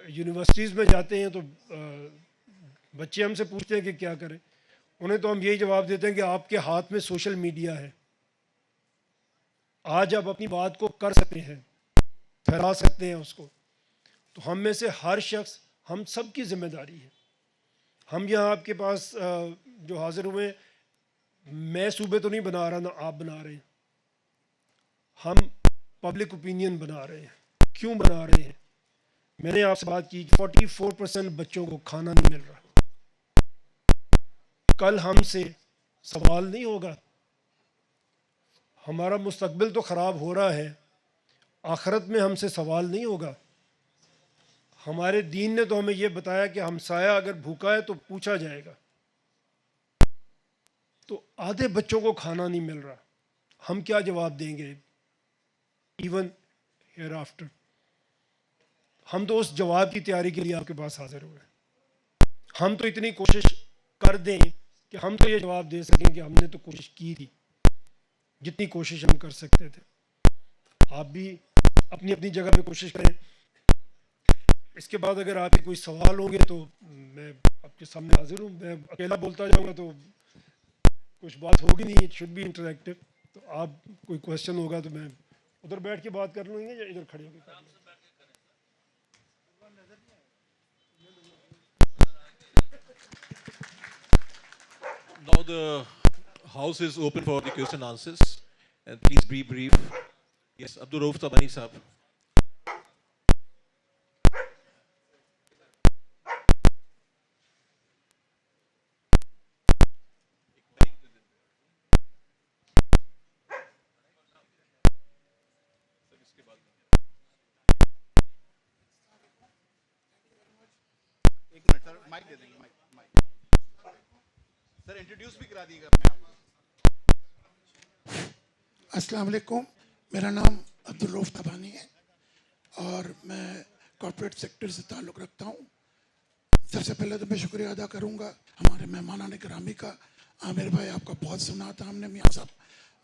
یونیورسٹیز میں جاتے ہیں تو بچے ہم سے پوچھتے ہیں کہ کیا کریں, انہیں تو ہم یہی جواب دیتے ہیں کہ آپ کے ہاتھ میں سوشل میڈیا ہے, آج آپ اپنی بات کو کر سکتے ہیں, پھیلا سکتے ہیں اس کو. تو ہم میں سے ہر شخص, ہم سب کی ذمہ داری ہے. ہم یہاں آپ کے پاس جو حاضر ہوئے, میں صوبے تو نہیں بنا رہا, نہ آپ بنا رہے ہیں, ہم پبلک اوپینین بنا رہے ہیں. کیوں بنا رہے ہیں؟ میں نے آپ سے بات کی 44% بچوں کو کھانا نہیں مل رہا. کل ہم سے سوال نہیں ہوگا, ہمارا مستقبل تو خراب ہو رہا ہے, آخرت میں ہم سے سوال نہیں ہوگا. ہمارے دین نے تو ہمیں یہ بتایا کہ ہمسایہ اگر بھوکا ہے تو پوچھا جائے گا. تو آدھے بچوں کو کھانا نہیں مل رہا, ہم کیا جواب دیں گے ایون ہیئر آفٹر؟ ہم تو اس جواب کی تیاری کے لیے آپ کے پاس حاضر ہوئے. ہم تو اتنی کوشش کر دیں کہ ہم تو یہ جواب دے سکیں کہ ہم نے تو کوشش کی تھی جتنی کوشش ہم کر سکتے تھے. آپ بھی اپنی اپنی جگہ پہ کوشش کریں. اس کے بعد اگر آپ کے کوئی سوال ہوں گے تو میں آپ کے سامنے حاضر ہوں. میں اکیلا بولتا جاؤں گا تو کچھ بات ہوگی نہیں, اٹ شوڈ بی انٹریکٹیو. تو آپ کوئی کوشچن ہوگا تو میں ادھر بیٹھ کے بات کر لوں گے یا ادھر کھڑے ہو کے کر لوں گے. Now the house is open for the question and answers, and please be brief. Yes, Abdul Rauf Tabani Sahab. ایک منٹ سر, مائک دے دیں گے, مائک سر انٹروڈیوس بھی کرا دیے گا اپنے آپ کو. السلام علیکم, میرا نام عبدالرؤف تبانی ہے اور میں کارپوریٹ سیکٹر سے تعلق رکھتا ہوں. سب سے پہلے تو میں شکریہ ادا کروں گا ہمارے مہمانان گرامی کا. عامر بھائی آپ کا بہت سنا تھا ہم نے میاں صاحب,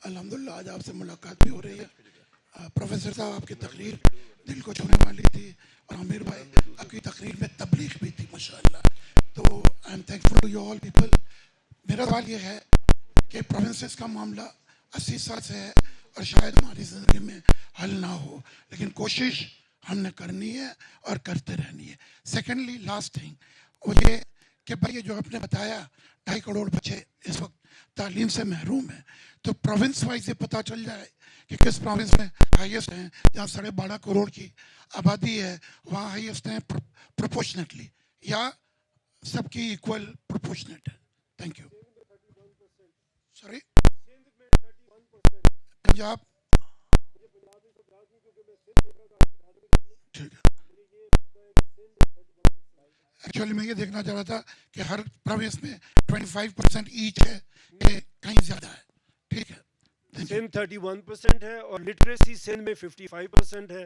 الحمدللہ آج آپ سے ملاقات بھی ہو رہی ہے. پروفیسر صاحب آپ کی تقریر دل کو چھونے والی تھی, اور عامر بھائی آپ کی تقریر میں تبلیغ بھی تھی ماشاءاللہ. تو I am thankful to you all people. میرا سوال یہ ہے کہ پروونسز کا معاملہ 80 سال سے ہے اور شاید ہماری زندگی میں حل نہ ہو, لیکن کوشش ہم نے کرنی ہے اور کرتے رہنی ہے. سیکنڈلی لاسٹ تھنگ وہ یہ کہ بھائی جو آپ نے بتایا 2.5 کروڑ بچے اس وقت تعلیم سے محروم ہیں, تو پروونس وائز یہ پتہ چل جائے کہ کس پروونس میں ہائیسٹ ہیں. جہاں 12.5 کروڑ کی آبادی ہے وہاں ہائیسٹ ہیں پروپورشنیٹلی, یا سب کی ایکول پروپورشنیٹ ہے؟ Thank you. سوری پنجاب, ٹھیک ہے. ایکچولی میں یہ دیکھنا چاہ رہا تھا کہ ہر پروونس میں 25% ایچ ہے کہ کہیں زیادہ ہے. ٹھیک ہے. سندھ 31% ہے اور لٹریسی سندھ میں 55% ہے,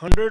100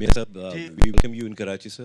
Mir sir, we welcome you in Karachi, sir.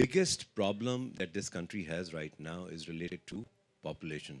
Biggest problem that this country has right now is related to population.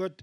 but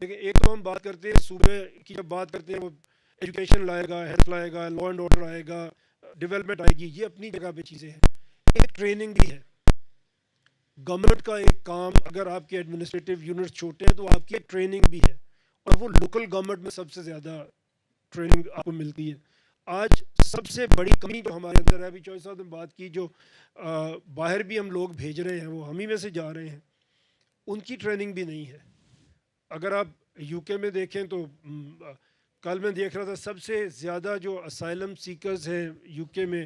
دیکھیں ایک تو ہم بات کرتے ہیں صوبے کی، جب بات کرتے ہیں وہ ایجوکیشن لائے گا، ہیلتھ لائے گا، لا اینڈ آرڈر آئے گا، ڈیولپمنٹ آئے گی، یہ اپنی جگہ پہ چیزیں ہیں. ایک ٹریننگ بھی ہے. گورنمنٹ کا ایک کام، اگر آپ کے ایڈمنسٹریٹو یونٹ چھوٹے ہیں تو آپ کی ایک ٹریننگ بھی ہے، اور وہ لوکل گورنمنٹ میں سب سے زیادہ ٹریننگ آپ کو ملتی ہے. آج سب سے بڑی کمی جو ہمارے اندر ہے، ابھی چوہے صاحب نے بات کی، جو باہر بھی ہم لوگ بھیج رہے ہیں وہ ہم ہی میں سے جا رہے ہیں، ان کی ٹریننگ بھی نہیں ہے. اگر آپ یو کے میں دیکھیں تو کل میں دیکھ رہا تھا سب سے زیادہ جو اسائلم سیکرز ہیں یو کے میں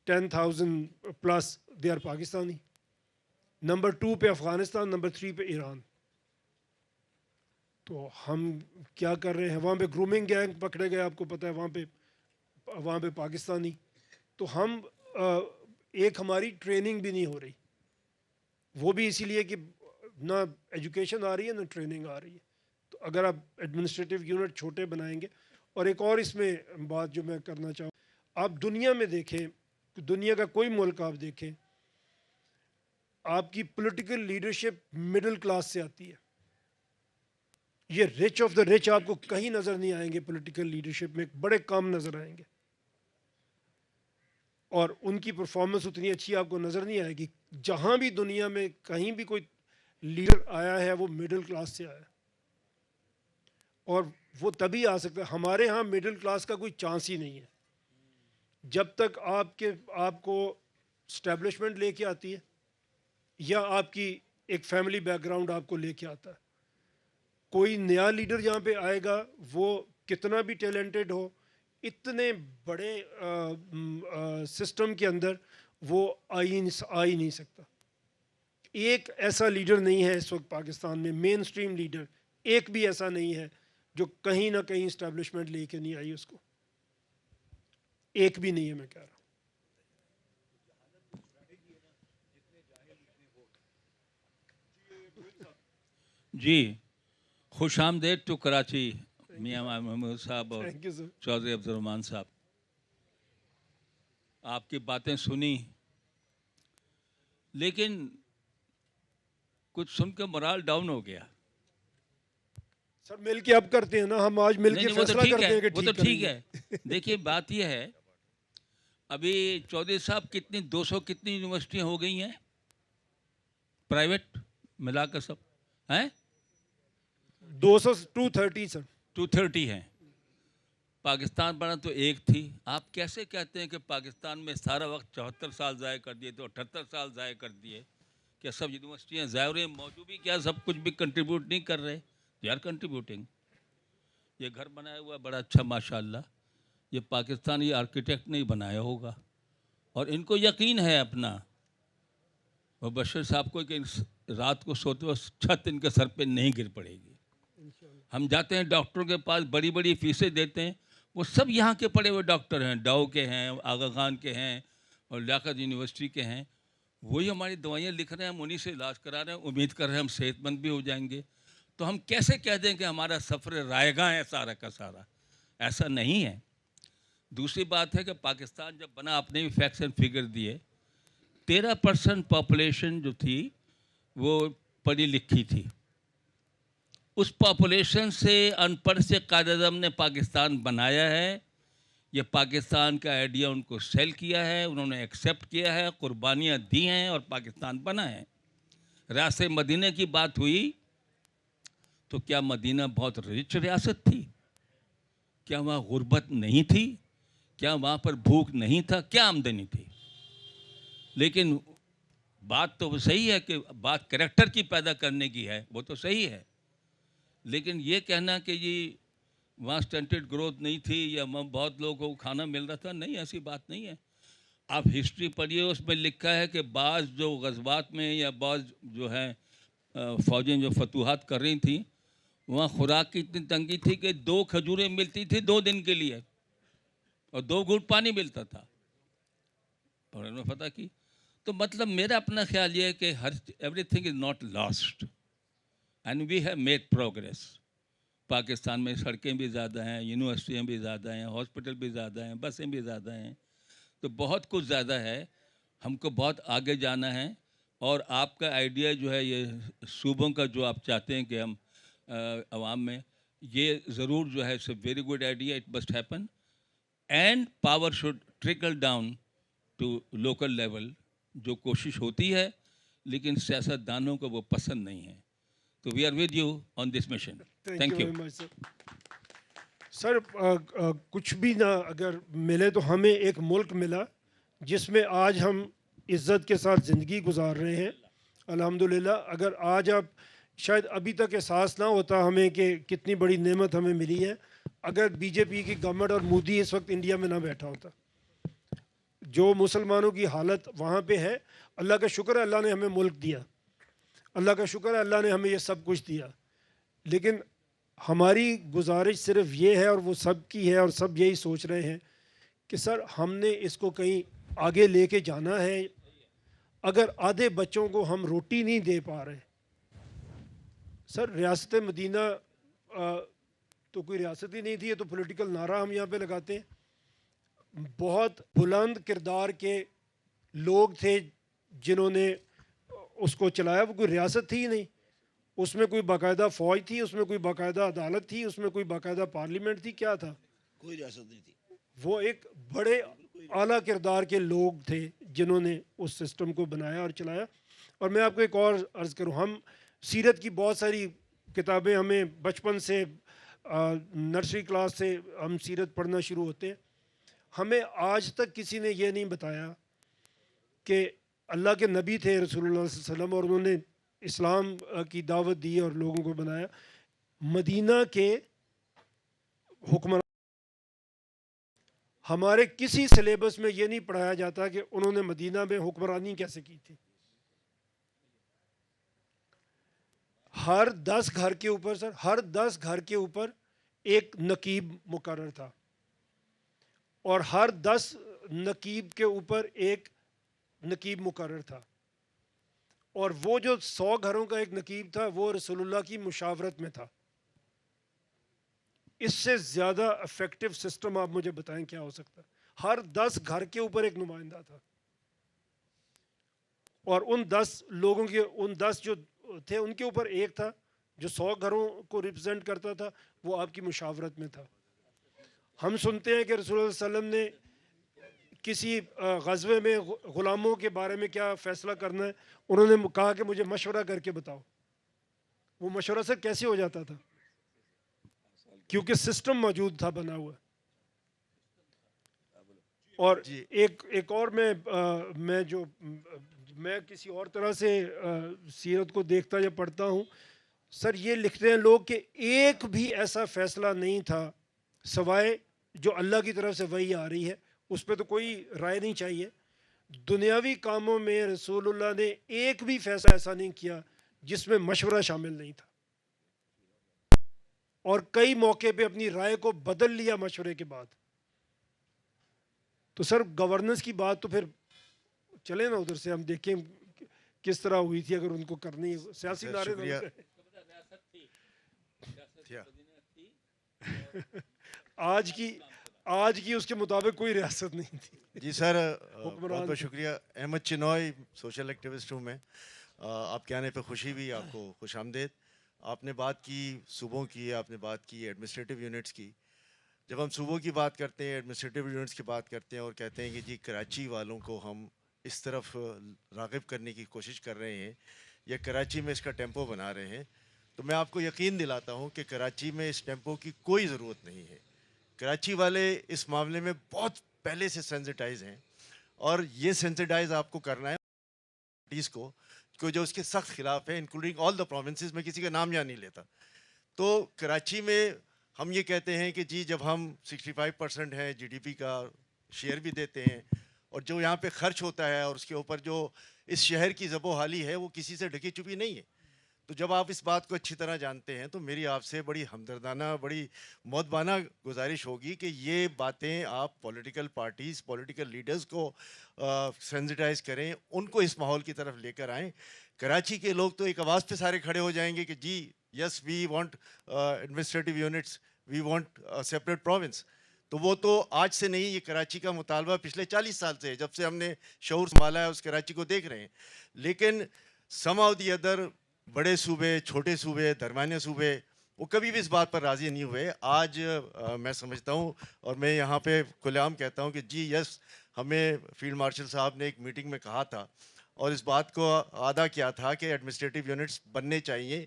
10,000 پلس دے آر پاکستانی. نمبر 2 پہ افغانستان، نمبر 3 پہ ایران. تو ہم کیا کر رہے ہیں؟ وہاں پہ گرومنگ گینگ پکڑے گئے، آپ کو پتہ ہے، وہاں پہ پاکستانی. تو ہم ایک ہماری ٹریننگ بھی نہیں ہو رہی، وہ بھی اسی لیے کہ نہ ایجوکیشن آ رہی ہے نہ ٹریننگ آ رہی ہے. تو اگر آپ ایڈمنسٹریٹو یونٹ چھوٹے بنائیں گے. اور ایک اور اس میں بات جو میں کرنا چاہوں، آپ دنیا میں دیکھیں، دنیا کا کوئی ملک آپ دیکھیں، آپ کی پولیٹیکل لیڈرشپ مڈل کلاس سے آتی ہے. یہ رچ آف دا رچ آپ کو کہیں نظر نہیں آئیں گے پولیٹیکل لیڈرشپ میں، بڑے کم نظر آئیں گے، اور ان کی پرفارمنس اتنی اچھی آپ کو نظر نہیں آئے گی. جہاں بھی دنیا میں کہیں بھی کوئی لیڈر آیا ہے وہ مڈل کلاس سے آیا ہے، اور وہ تبھی آ سکتا ہے. ہمارے ہاں مڈل کلاس کا کوئی چانس ہی نہیں ہے. جب تک آپ کو اسٹیبلشمنٹ لے کے آتی ہے یا آپ کی ایک فیملی بیک گراؤنڈ آپ کو لے کے آتا ہے، کوئی نیا لیڈر جہاں پہ آئے گا وہ کتنا بھی ٹیلنٹڈ ہو، اتنے بڑے سسٹم کے اندر وہ آ ہی نہیں سکتا. ایک ایسا لیڈر نہیں ہے اس وقت پاکستان میں، مین اسٹریم لیڈر ایک بھی ایسا نہیں ہے جو کہیں نہ کہیں اسٹیبلشمنٹ لے کے نہیں آئی. اس کو ایک بھی نہیں ہے، میں کہہ رہا ہوں. جی، خوش آمدید ٹو کراچی میاں محمود صاحب اور Thank you, sir. چودھری عبد الرحمان صاحب. آپ کی باتیں سنی، لیکن کچھ سن کے morale ڈاؤن ہو گیا. سر مل کے اب کرتے ہیں نا، ہم آج مل کے نہیں، وہ تو فیصلہ ٹھیک کرتے ہے، ہیں کہ وہ تو ٹھیک ٹھیک ہے. دیکھیے بات یہ ہے، ابھی چودھری صاحب کتنی 200 کتنی یونیورسٹیاں ہو گئی ہیں پرائیویٹ ملا کر سب ہیں؟ 230 سر. 230 ہیں. پاکستان بنا تو ایک تھی. آپ کیسے کہتے ہیں کہ پاکستان میں سارا وقت 74 سال ضائع کر دیے تو 78 سال ضائع کر دیے؟ کیا سب یونیورسٹیاں ضائع ہو رہی ہیں؟ موجود بھی کیا سب کچھ بھی کنٹریبیوٹ نہیں کر رہے؟ They are contributing. یہ گھر بنایا ہوا ہے بڑا اچھا ماشاء اللہ، یہ پاکستانی آرکیٹیکٹ نے ہی بنایا ہوگا، اور ان کو یقین ہے اپنا. وہ بشیر صاحب کو کہ رات کو سوتے وقت چھت ان کے سر پہ نہیں گر پڑے گی. ہم جاتے ہیں ڈاکٹروں کے پاس، بڑی بڑی فیسیں دیتے ہیں، وہ سب یہاں کے پڑھے ہوئے ڈاکٹر ہیں، ڈاؤ کے ہیں، آغا خان کے ہیں، اور لیاقت یونیورسٹی کے ہیں. وہی ہماری دوائیاں لکھ رہے ہیں، ہم انہیں سے علاج کرا رہے ہیں، امید کر رہے ہیں ہم صحت مند بھی ہو جائیں گے. تو ہم کیسے کہہ دیں کہ ہمارا سفر رائگاں ہے سارا کا سارا؟ ایسا نہیں ہے. دوسری بات ہے کہ پاکستان جب بنا، آپ نے بھی فیکٹس اینڈ فگر دیے، 13% پاپولیشن جو تھی وہ پڑھی لکھی تھی. اس پاپولیشن سے ان پڑھ سے قائد اعظم نے پاکستان بنایا ہے. یہ پاکستان کا آئیڈیا ان کو سیل کیا ہے، انہوں نے ایکسیپٹ کیا ہے، قربانیاں دی ہیں اور پاکستان بنا ہے. ریاست مدینہ کی بات ہوئی تو کیا مدینہ بہت رچ ریاست تھی؟ کیا وہاں غربت نہیں تھی؟ کیا وہاں پر بھوک نہیں تھا؟ کیا آمدنی تھی؟ لیکن بات تو صحیح ہے کہ بات کریکٹر کی پیدا کرنے کی ہے، وہ تو صحیح ہے. لیکن یہ کہنا کہ یہ وہاں سٹنٹڈ گروتھ نہیں تھی یا وہاں بہت لوگوں کو کھانا مل رہا تھا، نہیں، ایسی بات نہیں ہے. آپ ہسٹری پڑھیے، اس میں لکھا ہے کہ بعض جو غزوات میں یا بعض جو ہیں فوجیں جو فتوحات کر رہی تھیں، وہاں خوراک کی اتنی تنگی تھی کہ 2 کھجوریں ملتی تھی 2 دن کے لیے، اور 2 گھونٹ پانی ملتا تھا. اور انہوں نے فتح کی. تو مطلب میرا اپنا خیال یہ ہے کہ everything is not lost and we have made progress. Pakistan میں سڑکیں بھی زیادہ ہیں، یونیورسٹیاں بھی زیادہ ہیں، ہاسپٹل بھی زیادہ ہیں، بسیں بھی زیادہ ہیں، تو بہت کچھ زیادہ ہے. ہم کو بہت آگے جانا ہے. اور آپ کا آئیڈیا جو ہے یہ صوبوں کا جو آپ چاہتے ہیں کہ ہم عوام میں. یہ ضرور جو ہے it's a very good idea, it must happen, and power should trickle down to local level. جو کوشش ہوتی ہے لیکن سیاست دانوں کو وہ پسند نہیں ہے. تو we are with you on this mission. Thank you. Sir کچھ بھی نہ اگر ملے تو ہمیں ایک ملک ملا جس میں آج ہم عزت کے ساتھ زندگی گزار رہے ہیں الحمدللہ. اگر آج آپ شاید ابھی تک احساس نہ ہوتا ہمیں کہ کتنی بڑی نعمت ہمیں ملی ہے اگر بی جے پی کی گورنمنٹ اور مودی اس وقت انڈیا میں نہ بیٹھا ہوتا. جو مسلمانوں کی حالت وہاں پہ ہے, اللہ کا شکر ہے اللہ نے ہمیں ملک دیا, اللہ کا شکر ہے اللہ نے ہمیں یہ سب کچھ دیا. لیکن ہماری گزارش صرف یہ ہے اور وہ سب کی ہے اور سب یہی سوچ رہے ہیں کہ سر ہم نے اس کو کہیں آگے لے کے جانا ہے. اگر آدھے بچوں کو ہم روٹی نہیں دے پا رہے, سر ریاست مدینہ تو کوئی ریاست ہی نہیں تھی, یہ تو پولیٹیکل نعرہ ہم یہاں پہ لگاتے ہیں. بہت بلند کردار کے لوگ تھے جنہوں نے اس کو چلایا, وہ کوئی ریاست تھی ہی نہیں. اس میں کوئی باقاعدہ فوج تھی, اس میں کوئی باقاعدہ عدالت تھی, اس میں کوئی باقاعدہ پارلیمنٹ تھی, کیا تھا؟ کوئی ریاست نہیں تھی. وہ ایک بڑے اعلیٰ کردار کے لوگ تھے جنہوں نے اس سسٹم کو بنایا اور چلایا. اور میں آپ کو ایک اور عرض کروں, ہم سیرت کی بہت ساری کتابیں ہمیں بچپن سے نرسری کلاس سے ہم سیرت پڑھنا شروع ہوتے ہیں. ہمیں آج تک کسی نے یہ نہیں بتایا کہ اللہ کے نبی تھے رسول اللہ صلی اللہ علیہ وسلم اور انہوں نے اسلام کی دعوت دی اور لوگوں کو بنایا. مدینہ کے حکمران ہمارے کسی سلیبس میں یہ نہیں پڑھایا جاتا کہ انہوں نے مدینہ میں حکمرانی کیسے کی تھی. ہر 10 گھر کے اوپر سر, ہر 10 گھر کے اوپر ایک نقیب مقرر تھا اور ہر 10 نقیب کے اوپر ایک نقیب مقرر تھا. اور وہ جو 100 گھروں کا ایک نقیب تھا وہ رسول اللہ کی مشاورت میں تھا. اس سے زیادہ افیکٹو سسٹم آپ مجھے بتائیں کیا ہو سکتا ہے؟ ہر 10 گھر کے اوپر ایک نمائندہ تھا اور ان 10 لوگوں کے, ان 10 جو تھے ان کے اوپر ایک تھا جو 100 گھروں کو ریپرزینٹ کرتا تھا, وہ آپ کی مشاورت میں تھا. ہم سنتے ہیں کہ رسول اللہ صلی اللہ علیہ وسلم نے کسی غزوے میں غلاموں کے بارے میں کیا فیصلہ کرنا ہے, انہوں نے کہا کہ مجھے مشورہ کر کے بتاؤ. وہ مشورہ سے کیسے ہو جاتا تھا؟ کیونکہ سسٹم موجود تھا بنا ہوا. اور ایک اور میں کسی اور طرح سے سیرت کو دیکھتا یا پڑھتا ہوں سر, یہ لکھتے ہیں لوگ کہ ایک بھی ایسا فیصلہ نہیں تھا سوائے جو اللہ کی طرف سے وحی آ رہی ہے, اس پہ تو کوئی رائے نہیں چاہیے. دنیاوی کاموں میں رسول اللہ نے ایک بھی فیصلہ ایسا نہیں کیا جس میں مشورہ شامل نہیں تھا, اور کئی موقع پہ اپنی رائے کو بدل لیا مشورے کے بعد. تو سر گورننس کی بات تو پھر چلے نا ادھر سے ہم دیکھیں کس طرح ہوئی تھی, اگر ان کو کرنی سیاسی نعرے. آج کی اس کے مطابق کوئی ریاست نہیں تھی. جی سر, بہت بہت شکریہ. احمد چنوئی, سوشل ایکٹیوسٹ ہوں میں. آپ کے آنے پہ خوشی بھی, آپ کو خوش آمدید. آپ نے بات کی صوبوں کی, آپ نے بات کی ایڈمنسٹریٹو یونٹس کی. جب ہم صوبوں کی بات کرتے ہیں, ایڈمنسٹریٹو یونٹس کی بات کرتے ہیں اور کہتے ہیں کہ جی کراچی والوں کو ہم اس طرف راغب کرنے کی کوشش کر رہے ہیں یا کراچی میں اس کا ٹیمپو بنا رہے ہیں, تو میں آپ کو یقین دلاتا ہوں کہ کراچی میں اس ٹیمپو کی کوئی ضرورت نہیں ہے. کراچی والے اس معاملے میں بہت پہلے سے سینسٹائز ہیں, اور یہ سینسٹائز آپ کو کرنا ہے پارٹیز کو جو اس کے سخت خلاف ہے, انکلوڈنگ آل دا پروونسز. میں کسی کا نام یہاں نہیں لیتا. تو کراچی میں ہم یہ کہتے ہیں کہ جی جب ہم 65% ہیں جی ڈی پی کا شیئر بھی دیتے ہیں, اور جو یہاں پہ خرچ ہوتا ہے اور اس کے اوپر جو اس شہر کی زب و حالی ہے وہ کسی سے ڈھکی چھپی نہیں ہے. تو جب آپ اس بات کو اچھی طرح جانتے ہیں تو میری آپ سے بڑی ہمدردانہ, بڑی مؤدبانہ گزارش ہوگی کہ یہ باتیں آپ پولیٹیکل پارٹیز, پولیٹیکل لیڈرز کو سینسٹائز کریں, ان کو اس ماحول کی طرف لے کر آئیں. کراچی کے لوگ تو ایک آواز پہ سارے کھڑے ہو جائیں گے کہ جی yes we want administrative units, we want separate province. تو وہ تو آج سے نہیں, یہ کراچی کا مطالبہ پچھلے 40 سال سے ہے, جب سے ہم نے شعور سنبھالا ہے اس کراچی کو دیکھ رہے ہیں. لیکن سم آف دی ادر بڑے صوبے, چھوٹے صوبے, درمیانے صوبے, وہ کبھی بھی اس بات پر راضی نہیں ہوئے. آج میں سمجھتا ہوں اور میں یہاں پہ کھلے عام کہتا ہوں کہ جی یس, ہمیں فیلڈ مارشل صاحب نے ایک میٹنگ میں کہا تھا اور اس بات کو اعادہ کیا تھا کہ ایڈمنسٹریٹو یونٹس بننے چاہیے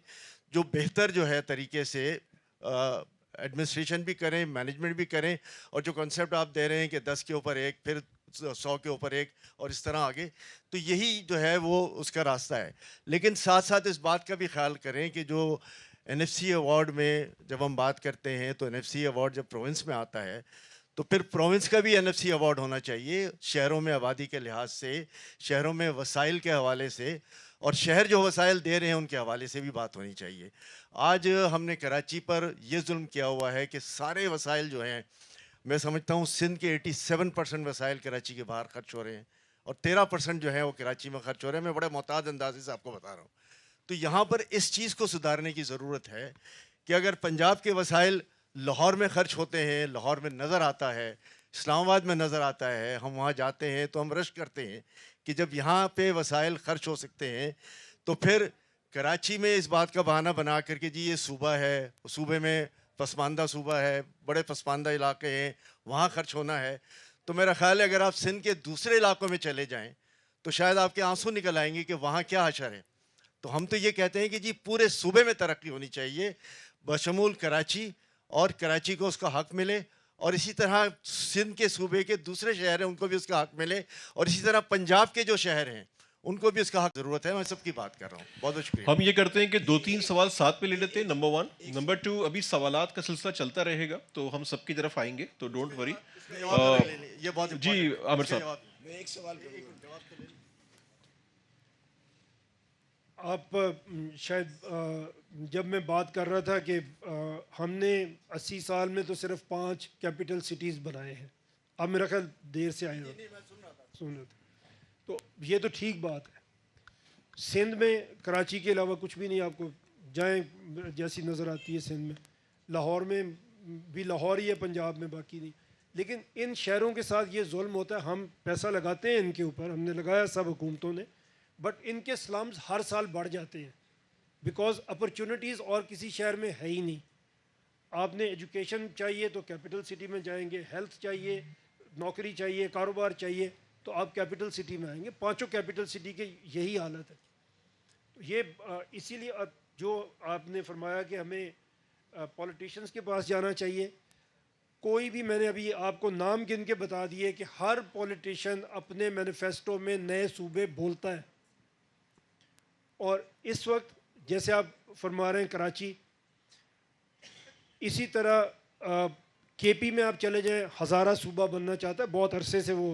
جو بہتر جو ہے طریقے سے ایڈمنسٹریشن بھی کریں, مینجمنٹ بھی کریں, اور جو کنسیپٹ آپ دے رہے ہیں کہ 10 کے اوپر 1, پھر 100 کے اوپر 1 اور اس طرح آگے, تو یہی جو ہے وہ اس کا راستہ ہے. لیکن ساتھ ساتھ اس بات کا بھی خیال کریں کہ جو NFC ایوارڈ میں جب ہم بات کرتے ہیں تو NFC ایوارڈ جب پروونس میں آتا ہے تو پھر پروونس کا بھی NFC ایوارڈ ہونا چاہیے, شہروں میں آبادی کے لحاظ سے, شہروں میں وسائل کے حوالے سے, اور شہر جو وسائل دے رہے ہیں ان کے حوالے سے بھی بات ہونی چاہیے. آج ہم نے کراچی پر یہ ظلم کیا ہوا ہے کہ سارے وسائل جو ہیں, میں سمجھتا ہوں سندھ کے 87% وسائل کراچی کے باہر خرچ ہو رہے ہیں اور 13% جو ہیں وہ کراچی میں خرچ ہو رہے ہیں. میں بڑے محتاط اندازے سے آپ کو بتا رہا ہوں. تو یہاں پر اس چیز کو سدھارنے کی ضرورت ہے کہ اگر پنجاب کے وسائل لاہور میں خرچ ہوتے ہیں, لاہور میں نظر آتا ہے, اسلام آباد میں نظر آتا ہے, ہم وہاں جاتے ہیں تو ہم رشک کرتے ہیں کہ جب یہاں پہ وسائل خرچ ہو سکتے ہیں تو پھر کراچی میں اس بات کا بہانہ بنا کر کے جی یہ صوبہ ہے, صوبے میں پسماندہ صوبہ ہے, بڑے پسماندہ علاقے ہیں, وہاں خرچ ہونا ہے. تو میرا خیال ہے اگر آپ سندھ کے دوسرے علاقوں میں چلے جائیں تو شاید آپ کے آنسو نکل آئیں گے کہ وہاں کیا حشر ہے. تو ہم تو یہ کہتے ہیں کہ جی پورے صوبے میں ترقی ہونی چاہیے بشمول کراچی, اور کراچی کو اس کا حق ملے, اور اسی طرح سندھ کے صوبے کے دوسرے شہر ہیں ان کو بھی اس کا حق ملے, اور اسی طرح پنجاب کے جو شہر ہیں ان کو بھی اس کا حق ضرورت ہے. میں سب کی بات کر رہا ہوں. بہت بہت شکریہ. ہم یہ کرتے ہیں کہ 2-3 سوال ساتھ پہ لے لیتے ہیں. نمبر 1. نمبر 2, ابھی سوالات کا سلسلہ چلتا رہے گا تو ہم سب کی طرف آئیں گے, تو ڈونٹ وری. یہ بہت جی عامر صاحب, میں ایک سوال کروں. آپ شاید جب میں بات کر رہا تھا کہ ہم نے 80 سال میں تو صرف 5 کیپٹل سٹیز بنائے ہیں, آپ میرا خیال دیر سے آئے ہو, سن رہے تھے, تو یہ تو ٹھیک بات ہے. سندھ میں کراچی کے علاوہ کچھ بھی نہیں, آپ کو جائیں جیسی نظر آتی ہے سندھ میں. لاہور میں بھی لاہور ہی ہے, پنجاب میں باقی نہیں. لیکن ان شہروں کے ساتھ یہ ظلم ہوتا ہے, ہم پیسہ لگاتے ہیں ان کے اوپر, ہم نے لگایا سب حکومتوں نے, بٹ ان کے سلمز ہر سال بڑھ جاتے ہیں بیکاز اپرچونیٹیز اور کسی شہر میں ہے ہی نہیں. آپ نے ایجوکیشن چاہیے تو کیپٹل سٹی میں جائیں گے, ہیلتھ چاہیے, نوکری چاہیے, کاروبار چاہیے تو آپ کیپٹل سٹی میں آئیں گے. 5 کیپٹل سٹی کے یہی حالت ہے. یہ اسی لیے جو آپ نے فرمایا کہ ہمیں پولیٹیشنز کے پاس جانا چاہیے, کوئی بھی, میں نے ابھی آپ کو نام گن کے بتا دیے کہ ہر پولیٹیشین اپنے مینیفیسٹو میں نئے صوبے بولتا ہے. اور اس وقت جیسے آپ فرما رہے ہیں کراچی, اسی طرح کے پی میں آپ چلے جائیں, ہزارہ صوبہ بننا چاہتا ہے, بہت عرصے سے وہ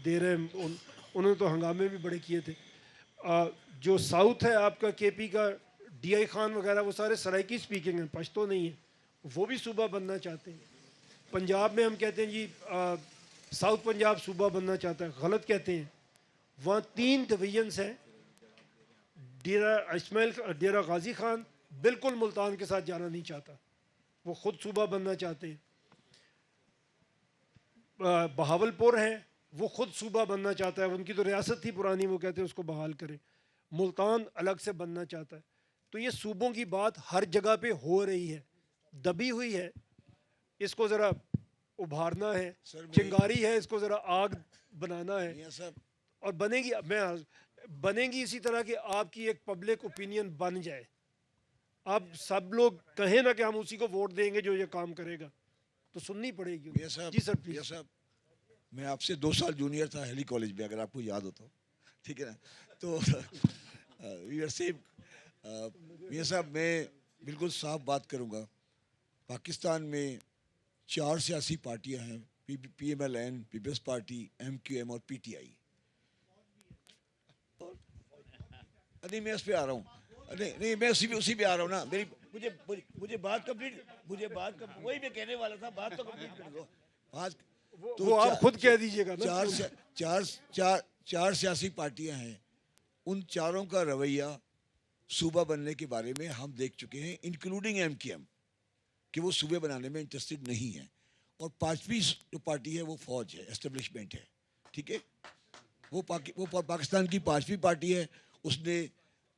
دے رہے ہیں, انہوں نے تو ہنگامے بھی بڑے کیے تھے. جو ساؤتھ ہے آپ کا کے پی کا, ڈی آئی خان وغیرہ, وہ سارے سرائکی سپیکنگ ہیں, پشتو نہیں ہیں, وہ بھی صوبہ بننا چاہتے ہیں. پنجاب میں ہم کہتے ہیں جی ساؤتھ پنجاب صوبہ بننا چاہتا ہے, غلط کہتے ہیں. وہاں 3 ڈویژنس ہیں. ڈیرہ غازی خان بالکل ملتان کے ساتھ جانا نہیں چاہتا, وہ خود صوبہ بننا چاہتے ہیں. بہاول پور ہے, وہ خود صوبہ بننا چاہتا ہے, ان کی تو ریاست تھی پرانی, وہ کہتے ہیں اس کو بحال کریں. ملتان الگ سے بننا چاہتا ہے. تو یہ صوبوں کی بات ہر جگہ پہ ہو رہی ہے, دبی ہوئی ہے, اس کو ذرا ابھارنا ہے, چنگاری ہے, اس کو ذرا آگ بنانا ہے, اور بنے گی اسی طرح کہ آپ کی ایک پبلک اوپینین بن جائے. آپ سب لوگ کہیں نا کہ ہم اسی کو ووٹ دیں گے جو یہ کام کرے گا, تو سننی پڑے گی. جی سر پلیز. صاحب میں آپ سے 2 سال جونیئر تھا ہیلی کالج میں, اگر آپ کو یاد ہو تو, ٹھیک ہے نا. تو وی آر سیم. میاں صاحب میں بالکل صاف بات کروں گا. پاکستان میں 4 سیاسی پارٹیاں ہیں, P M L N, Peoples Party, M کیو ایم اور پی ٹی آئی. نہیں میں اس پہ آ رہا ہوں, نہیں میں اسی پہ آ رہا ہوں نا. مجھے بات کمپلیٹ, وہی میں کہنے والا تھا, بات تو کمپلیٹ کر دو. وہ آپ خود کہہ دیجیے گا نا. 4 سیاسی پارٹیاں ہیں, ان چاروں کا رویہ صوبہ بننے کے بارے میں ہم دیکھ چکے ہیں, انکلوڈنگ ایم کیو ایم, کہ وہ صوبے بنانے میں انٹرسٹڈ نہیں ہیں. اور 5ویں جو پارٹی ہے وہ فوج ہے, اسٹیبلشمنٹ ہے, ٹھیک ہے. وہ پاکستان کی 5ویں پارٹی ہے. اس نے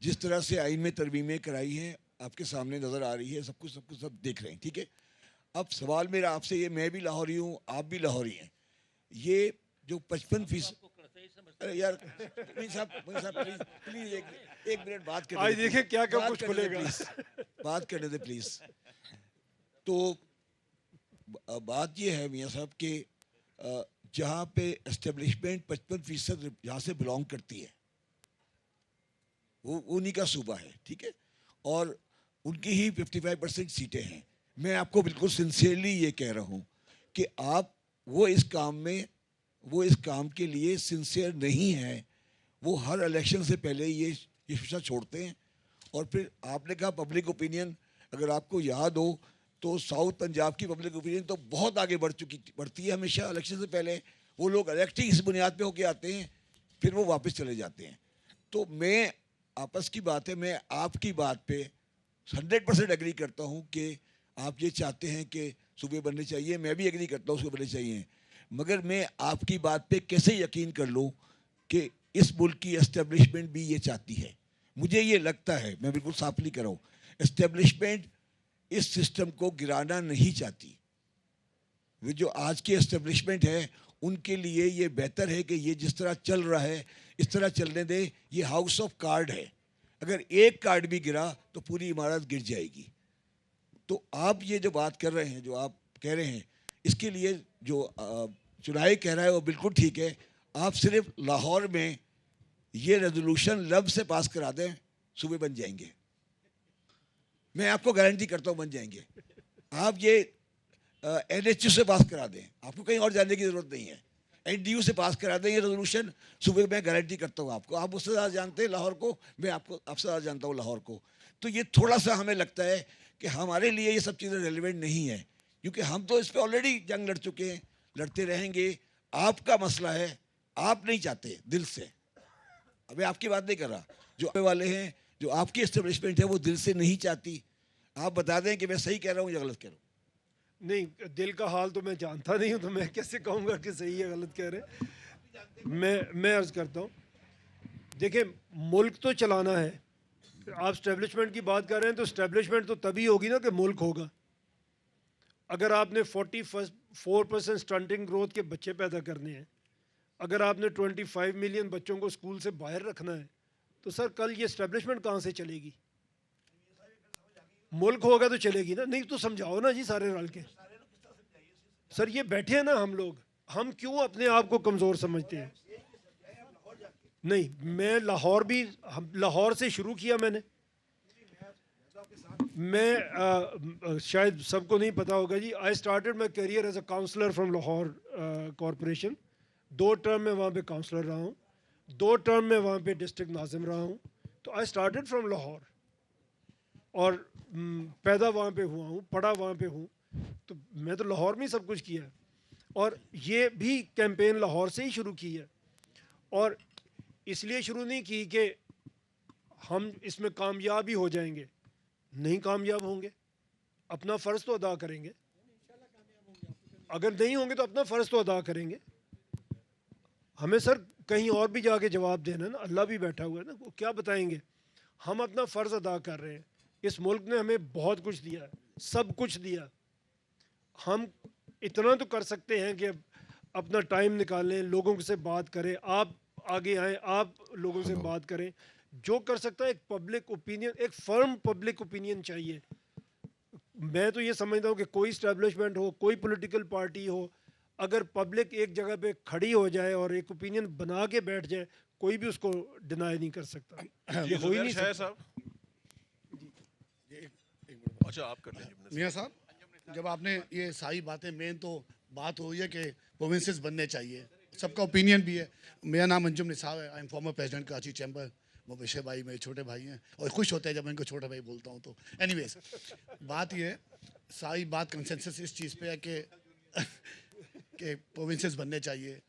جس طرح سے آئین میں ترمیمیں کرائی ہیں آپ کے سامنے نظر آ رہی ہے, سب کچھ سب دیکھ رہے ہیں, ٹھیک ہے. اب سوال میرا آپ سے یہ, میں بھی لاہوری ہوں, آپ بھی لاہوری ہیں, یہ جو 55% یار پلیز ایک منٹ بات کرنے آج دیکھیں کیا کچھ کھلے گا, بات کرنے دیں پلیز. تو بات یہ ہے میاں صاحب کہ جہاں پہ اسٹیبلشمنٹ 55% جہاں سے بلانگ کرتی ہے وہ انہی کا صوبہ ہے, ٹھیک ہے, اور ان کی ہی 55% سیٹیں ہیں. میں آپ کو بالکل سنسیئرلی یہ کہہ رہا ہوں کہ آپ وہ اس کام کے لیے سنسیئر نہیں ہیں. وہ ہر الیکشن سے پہلے یہ شیشہ چھوڑتے ہیں. اور پھر آپ نے کہا پبلک اوپینین, اگر آپ کو یاد ہو تو ساؤتھ پنجاب کی پبلک اوپینین تو بہت آگے بڑھتی ہے ہمیشہ الیکشن سے پہلے. وہ لوگ الیکٹ ہی اس بنیاد پہ ہو کے آتے ہیں, پھر وہ واپس چلے جاتے ہیں. تو میں آپس کی بات ہے, میں آپ کی بات پہ 100% ایگری کرتا ہوں کہ آپ یہ چاہتے ہیں کہ صوبے بننے چاہیے, میں بھی ایگری کرتا ہوں صوبے بننے چاہیے, مگر میں آپ کی بات پہ کیسے یقین کر لوں کہ اس ملک کی اسٹیبلشمنٹ بھی یہ چاہتی ہے. مجھے یہ لگتا ہے, میں بالکل صافلی کر رہا ہوں, اسٹیبلشمنٹ اس سسٹم کو گرانا نہیں چاہتی. وہ جو آج کی اسٹیبلشمنٹ ہے ان کے لیے یہ بہتر ہے کہ یہ جس طرح چل رہا ہے اس طرح چلنے دے. یہ ہاؤس آف کارڈ ہے, اگر ایک کارڈ بھی گرا تو پوری عمارت گر جائے گی. تو آپ یہ جو بات کر رہے ہیں, جو آپ کہہ رہے ہیں, اس کے لیے جو چنائی کہہ رہا ہے وہ بالکل ٹھیک ہے. آپ صرف لاہور میں یہ ریزولوشن لب سے پاس کرا دیں, صوبے بن جائیں گے. میں آپ کو گارنٹی کرتا ہوں بن جائیں گے. آپ یہ NHU سے پاس کرا دیں, آپ کو کہیں اور جانے کی ضرورت نہیں ہے. NDU سے پاس کرا دیں یہ ریزولوشن, صوبے میں گارنٹی کرتا ہوں آپ کو. آپ اس سے زیادہ جانتے ہیں لاہور کو, میں آپ سے زیادہ جانتا ہوں لاہور کو. تو یہ تھوڑا سا ہمیں لگتا ہے کہ ہمارے لیے یہ سب چیزیں ریلیونٹ نہیں ہیں, کیونکہ ہم تو اس پہ آلریڈی جنگ لڑ چکے ہیں, لڑتے رہیں گے. آپ کا مسئلہ ہے, آپ نہیں چاہتے دل سے. ابھی آپ کی بات نہیں کر رہا, جو والے ہیں, جو آپ کی اسٹیبلشمنٹ ہے وہ دل سے نہیں چاہتی. آپ بتا دیں کہ میں صحیح کہہ رہا ہوں یا غلط کہہ رہا ہوں. نہیں, دل کا حال تو میں جانتا نہیں ہوں, تو میں کیسے کہوں گا کہ صحیح ہے غلط کہہ رہے ہیں. میں عرض کرتا ہوں, دیکھیں ملک تو چلانا ہے. آپ اسٹیبلشمنٹ کی بات کر رہے ہیں تو اسٹیبلشمنٹ تو تبھی ہوگی نا کہ ملک ہوگا. اگر آپ نے 44% اسٹنٹنگ گروتھ کے بچے پیدا کرنے ہیں, اگر آپ نے 25 ملین بچوں کو اسکول سے باہر رکھنا ہے, تو سر کل یہ اسٹیبلشمنٹ کہاں سے چلے گی؟ ملک ہوگا تو چلے گی نا. نہیں تو سمجھاؤ نا جی سارے رل کے. سر یہ بیٹھے ہیں نا ہم لوگ, ہم کیوں اپنے آپ کو کمزور سمجھتے ہیں؟ نہیں, میں لاہور سے شروع کیا. میں شاید سب کو نہیں پتا ہوگا جی, I started my career as a councillor from Lahore corporation. 2 term میں وہاں پہ کاؤنسلر رہا ہوں, 2 ٹرم میں وہاں پہ ڈسٹرکٹ ناظم رہا ہوں. تو آئی اسٹارٹیڈ فرام لاہور, اور پیدا وہاں پہ ہوا ہوں, پڑھا وہاں پہ ہوں. تو میں تو لاہور میں ہی سب کچھ کیا ہے, اور یہ بھی کیمپین لاہور سے ہی شروع کی ہے. اور اس لیے شروع نہیں کی کہ ہم اس میں کامیاب ہی ہو جائیں گے. نہیں کامیاب ہوں گے, اپنا فرض تو ادا کریں گے. اگر نہیں ہوں گے تو اپنا فرض تو ادا کریں گے. ہمیں سر کہیں اور بھی جا کے جواب دینا نا, اللہ بھی بیٹھا ہوا ہے نا, وہ کیا بتائیں گے. ہم اپنا فرض ادا کر رہے ہیں. اس ملک نے ہمیں بہت کچھ دیا ہے, سب کچھ دیا. ہم اتنا تو کر سکتے ہیں کہ اپنا ٹائم نکالیں, لوگوں سے بات کریں, آپ آگے آئیں, آپ لوگوں سے بات کریں. جو کر سکتا ہے ایک پبلک اوپینین, ایک فرم پبلک اوپینین چاہیے. میں تو یہ سمجھتا ہوں کہ کوئی اسٹیبلشمنٹ ہو, کوئی پولیٹیکل پارٹی ہو, اگر پبلک ایک جگہ پہ کھڑی ہو جائے اور ایک اوپینین بنا کے بیٹھ جائے, کوئی بھی اس کو ڈینائی نہیں کر سکتا. یہ ہو ہی نہیں سکتا. اچھا آپ کر لیں میاں صاحب, جب آپ نے یہ ساری باتیں, مین تو بات ہوئی ہے کہ پروونسز بننے چاہیے, سب کا اوپینین بھی ہے. میرا نام انجم نثار ہے, I am former president Karachi chamber. Mubashir بھائی میرے چھوٹے بھائی ہیں, اور خوش ہوتے ہیں جب میں ان کو چھوٹا بھائی بولتا ہوں. تو اینی ویز بات یہ ہے, ساری بات کنسنسس اس چیز پہ ہے کہ پروونسز بننے چاہیے.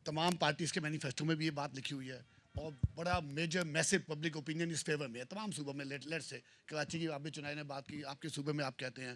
تمام پارٹیز کے مینیفیسٹو میں بھی یہ بات لکھی ہوئی ہے, اور بڑا میجر میسو پبلک اوپینین اس فیور میں ہے تمام صوبوں میں. لیٹ سے کراچی کی آپ نے چنائی نے بات کی, آپ کے صوبے میں آپ کہتے ہیں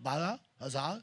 $12,000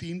$3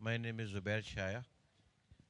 My name is Zubair Shaya.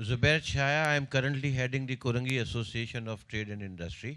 Zubair Shaya, I am currently heading the Korangi Association of Trade and Industry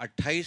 28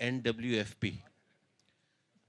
NWFP.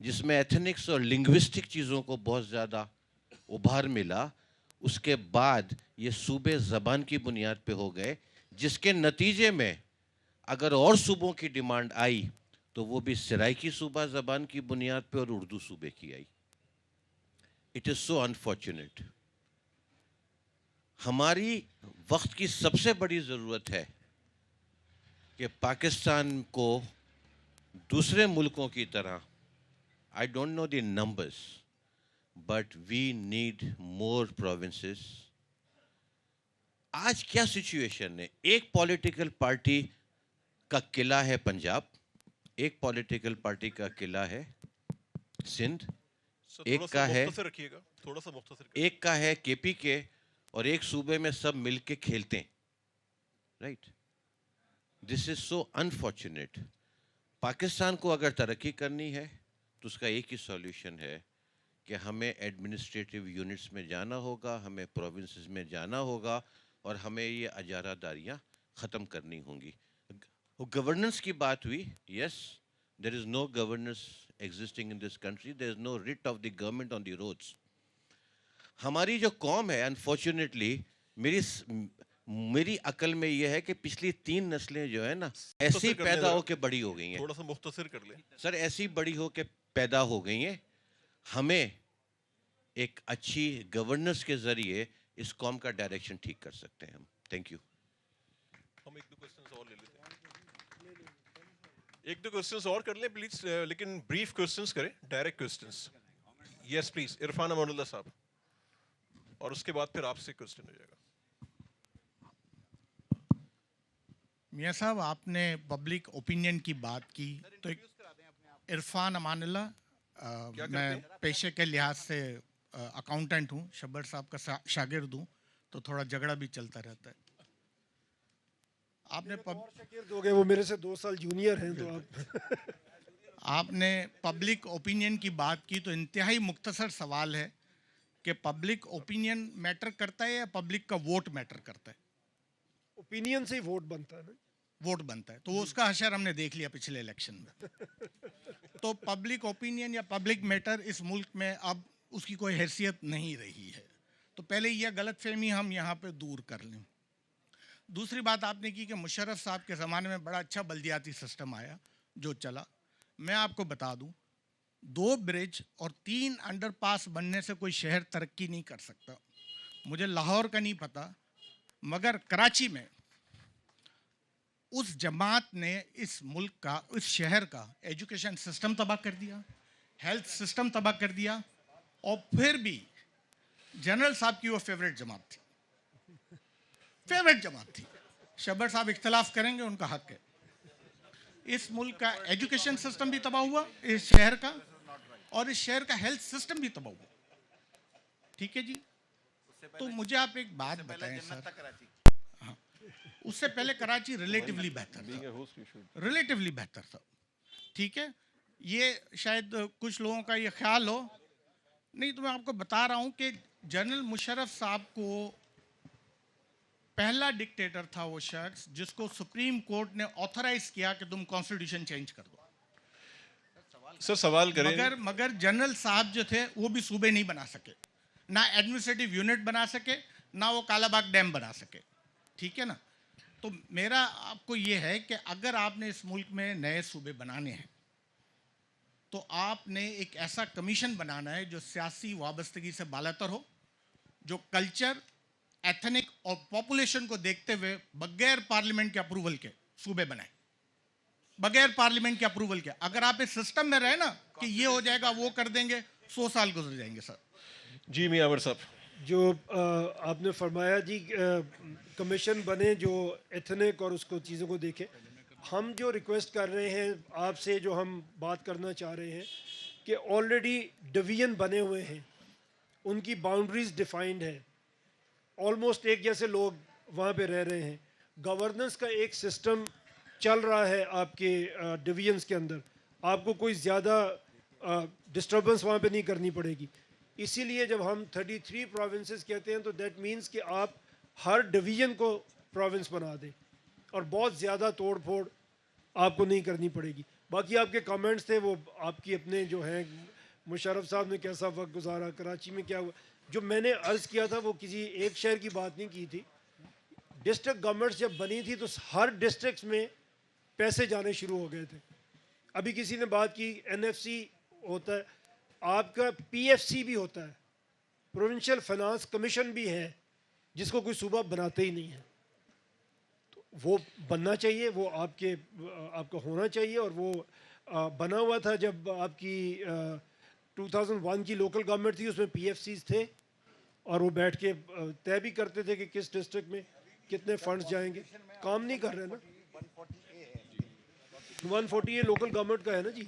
جس میں ایتھنکس اور لنگوسٹک چیزوں کو بہت زیادہ ابھار ملا، اس کے بعد یہ صوبے زبان کی بنیاد پہ ہو گئے، جس کے نتیجے میں اگر اور صوبوں کی ڈیمانڈ آئی تو وہ بھی سرائیکی صوبہ زبان کی بنیاد پہ اور اردو صوبے کی آئی. It is so unfortunate. ہماری وقت کی سب سے بڑی ضرورت ہے کہ پاکستان کو دوسرے ملکوں کی طرح، I don't know the numbers, but we need more provinces. آج کیا سچویشن ہے؟ ایک پولیٹیکل پارٹی کا قلعہ ہے پنجاب، ایک پولیٹیکل پارٹی کا قلعہ ہے سندھ، ایک کا ہے ایک کا ہے کے پی کے، اور ایک صوبے میں سب مل کے کھیلتے ہیں. رائٹ. دس از سو انفارچونیٹ. پاکستان کو اگر ترقی کرنی ہے تو اس کا ایک ہی سولوشن ہے کہ ہمیں ایڈمنسٹریٹو یونٹس میں جانا ہوگا، ہمیں پروونسز میں جانا ہوگا، اور ہمیں یہ اجارہ داریاں ختم کرنی ہوں گی. گورننس کی بات ہوئی. Yes, there is no governance existing in this country, there is no writ of the government on the roads. ہماری جو قوم ہے انفارچونیٹلی، میری عقل میں یہ ہے کہ پچھلی 3 نسلیں جو ہے نا ایسی پیدا ہو کے بڑی ہو گئی ہیں. تھوڑا سا مختصر کر لیں سر. ایسی بڑی ہو کے پیدا ہو گئی ہیں. ہمیں ایک اچھی گورننس کے ذریعے اس قوم کا ڈائریکشن ٹھیک کر سکتے ہیں ہم. Thank you. ہم ایک دو کوسچنز اور لے لیتے ہیں. ایک دو کوسچنز اور کر لیں پلیز، لیکن بریف کوسچنز کریں، direct questions. Yes please, Irfan Aman Ullah صاحب، اور اس کے بعد پھر آپ سے کوسچن ہو جائے گا. میاں صاحب، آپ نے پبلک اوپینین کی بات کی تو عرفان امان اللہ، میں پیشے کے لحاظ سے اکاؤنٹنٹ ہوں، شبر صاحب کا شاگرد ہوں، تو تھوڑا جھگڑا بھی چلتا رہتا ہے. آپ نے شاگرد ہو گئے، وہ میرے سے 2 سال جونیئر ہیں، تو آپ نے پبلک اوپینین کی بات کی تو انتہائی مختصر سوال ہے کہ پبلک اوپینین میٹر کرتا ہے یا پبلک کا ووٹ میٹر کرتا ہے؟ اوپینین سے ہی ووٹ بنتا ہے نا. ووٹ بنتا ہے، تو اس کا حشر ہم نے دیکھ لیا پچھلے الیکشن میں. تو پبلک اوپینین یا پبلک میٹر اس ملک میں اب اس کی کوئی حیثیت نہیں رہی ہے. تو پہلے یہ غلط فہمی ہم یہاں پہ دور کر لیں. دوسری بات آپ نے کی کہ مشرف صاحب کے زمانے میں بڑا اچھا بلدیاتی سسٹم آیا جو چلا. میں آپ کو بتا دوں، 2 برج اور 3 انڈر پاس بننے سے کوئی شہر ترقی نہیں کر سکتا. مجھے لاہور کا نہیں پتا، مگر کراچی میں اس جماعت نے اس ملک کا، اس شہر کا ایجوکیشن سسٹم تباہ کر دیا، ہیلتھ سسٹم تباہ کر دیا، اور پھر بھی جنرل صاحب کی وہ فیوریٹ جماعت تھی. فیوریٹ جماعت تھی. شبر صاحب اختلاف کریں گے، ان کا حق ہے. اس ملک کا ایجوکیشن سسٹم بھی تباہ ہوا اس شہر کا، اور اس شہر کا ہیلتھ سسٹم بھی تباہ ہوا. ٹھیک ہے جی. تو مجھے آپ ایک بات بتائیں سر. ہاں، اس سے پہلے کراچی ریلیٹیولی بہتر تھا، ریلیٹیولی بہتر تھا. ٹھیک ہے. یہ شاید کچھ لوگوں کا یہ خیال ہو، نہیں تو میں آپ کو بتا رہا ہوں کہ جنرل مشرف صاحب کو پہلا ڈکٹیٹر تھا وہ شخص جس کو سپریم کورٹ نے آتھرائز کیا کہ تم کانسٹیٹیوشن چینج کر دو. سر سوال کریں. مگر جنرل صاحب جو تھے وہ بھی صوبے نہیں بنا سکے، نہ ایڈمنسٹریٹو یونٹ بنا سکے، نہ وہ کالا باغ ڈیم بنا سکے. ٹھیک ہے نا. تو میرا آپ کو یہ ہے کہ اگر آپ نے اس ملک میں نئے صوبے بنانے ہیں تو آپ نے ایک ایسا کمیشن بنانا ہے جو سیاسی وابستگی سے بالاتر ہو، جو کلچر، ایتھنک اور پاپولیشن کو دیکھتے ہوئے بغیر پارلیمنٹ کے اپروول کے صوبے بنائیں. بغیر پارلیمنٹ کے اپروول کے. اگر آپ اس سسٹم میں رہے نا کہ یہ ہو جائے گا، وہ کر دیں گے، 100 سال گزر جائیں گے سر. جی میاں عمر صاحب. جو آپ نے فرمایا جی، کمیشن بنے جو ایتھنک اور اس کو چیزوں کو دیکھے. ہم جو ریکویسٹ کر رہے ہیں آپ سے، جو ہم بات کرنا چاہ رہے ہیں کہ آلریڈی ڈویژن بنے ہوئے ہیں، ان کی باؤنڈریز ڈیفائنڈ ہیں، آلموسٹ ایک جیسے لوگ وہاں پہ رہ رہے ہیں. گورننس کا ایک سسٹم چل رہا ہے آپ کے ڈویژنس کے اندر. آپ کو کوئی زیادہ ڈسٹربنس وہاں پہ نہیں کرنی پڑے گی. اسی لیے جب ہم 33 پروونسز کہتے ہیں تو دیٹ مینس کہ آپ ہر ڈویژن کو پروونس بنا دیں، اور بہت زیادہ توڑ پھوڑ آپ کو نہیں کرنی پڑے گی. باقی آپ کے کامنٹس تھے وہ آپ کی اپنے جو ہیں مشرف صاحب نے کیسا وقت گزارا, کراچی میں کیا ہوا. جو میں نے عرض کیا تھا وہ کسی ایک شہر کی بات نہیں کی تھی. ڈسٹرکٹ گورنمنٹس جب بنی تھی تو ہر ڈسٹرکٹس میں پیسے جانے شروع ہو گئے تھے. ابھی کسی نے بات کی NFC ہوتا ہے, آپ کا PFC بھی ہوتا ہے, پروونشل فائنانس کمیشن بھی ہے, جس کو کوئی صوبہ بناتے ہی نہیں ہے. تو وہ بننا چاہیے, وہ آپ کا ہونا چاہیے. اور وہ بنا ہوا تھا جب آپ کی 2001 کی لوکل گورنمنٹ تھی, اس میں PFCs تھے اور وہ بیٹھ کے طے بھی کرتے تھے کہ کس ڈسٹرکٹ میں کتنے فنڈز جائیں گے. کام نہیں کر رہے نا. 140 لوکل گورنمنٹ کا ہے نا جی,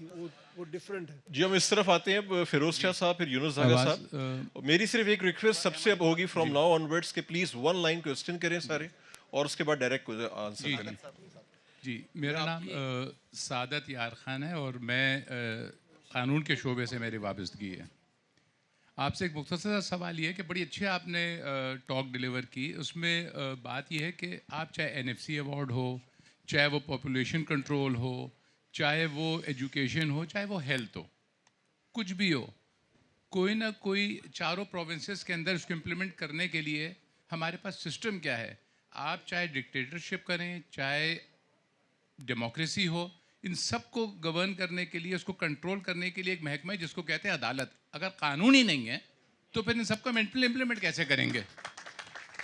وہ ڈیفرنٹ ہے. جی ہم اس طرف آتے ہیں, فیروز شاہ صاحب پھر یونس زاگا صاحب. میری صرف ایک ریکویسٹ سب سے اب ہوگی فرام ناؤ آن ورڈس کہ پلیز 1 لائن کوسچن کریں سارے اور اس کے بعد ڈائریکٹ آنسر کریں. جی میرا نام سعادت یار خان ہے اور میں قانون کے شعبے سے میری وابستگی ہے. آپ سے ایک مختصر سوال یہ ہے کہ بڑی اچھی آپ نے ٹاک ڈیلیور کی. اس میں بات یہ ہے کہ آپ چاہے NFC ایوارڈ ہو, چاہے وہ پاپولیشن کنٹرول ہو, چاہے وہ ایجوکیشن ہو, چاہے وہ ہیلتھ ہو, کچھ بھی ہو, کوئی نہ کوئی چاروں پروونسز کے اندر اس کو امپلیمنٹ کرنے کے لیے ہمارے پاس سسٹم کیا ہے. آپ چاہے ڈکٹیٹرشپ کریں, چاہے ڈیموکریسی ہو, ان سب کو گورن کرنے کے لیے, اس کو کنٹرول کرنے کے لیے ایک محکمہ ہے جس کو کہتے ہیں عدالت. اگر قانون ہی نہیں ہے تو پھر ان سب کو امپلیمنٹ کیسے کریں گے؟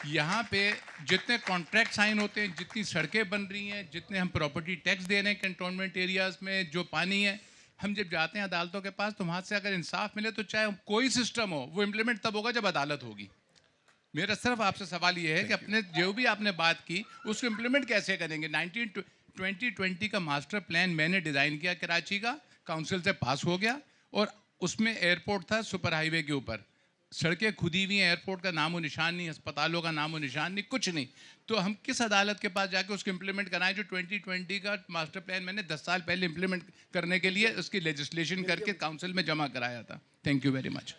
یہاں پہ جتنے کانٹریکٹ سائن ہوتے ہیں, جتنی سڑکیں بن رہی ہیں, جتنے ہم پراپرٹی ٹیکس دے رہے ہیں کنٹونمنٹ ایریاز میں, جو پانی ہے, ہم جب جاتے ہیں عدالتوں کے پاس تو وہاں سے اگر انصاف ملے تو چاہے کوئی سسٹم ہو وہ امپلیمنٹ تب ہوگا جب عدالت ہوگی. میرا صرف آپ سے سوال یہ ہے کہ اپنے جو بھی آپ نے بات کی اس کو امپلیمنٹ کیسے کریں گے؟ 2020 کا ماسٹر پلان میں نے ڈیزائن کیا کراچی کا, کاؤنسل سے پاس ہو گیا, اور اس میں ایئرپورٹ تھا سپر ہائی وے کے اوپر, سڑکیں کھدی ہوئی ہیں, ایئرپورٹ کا نام و نشان نہیں, ہسپتالوں کا نام و نشان نہیں, کچھ نہیں. تو ہم کس عدالت کے پاس جا کے اس کو امپلیمنٹ کرائیں جو 2020 کا ماسٹر پلان میں نے 10 سال پہلے امپلیمنٹ کرنے کے لیے اس کی لیجسلیشن کر کے کاؤنسل میں جمع کرایا تھا. Thank you very much.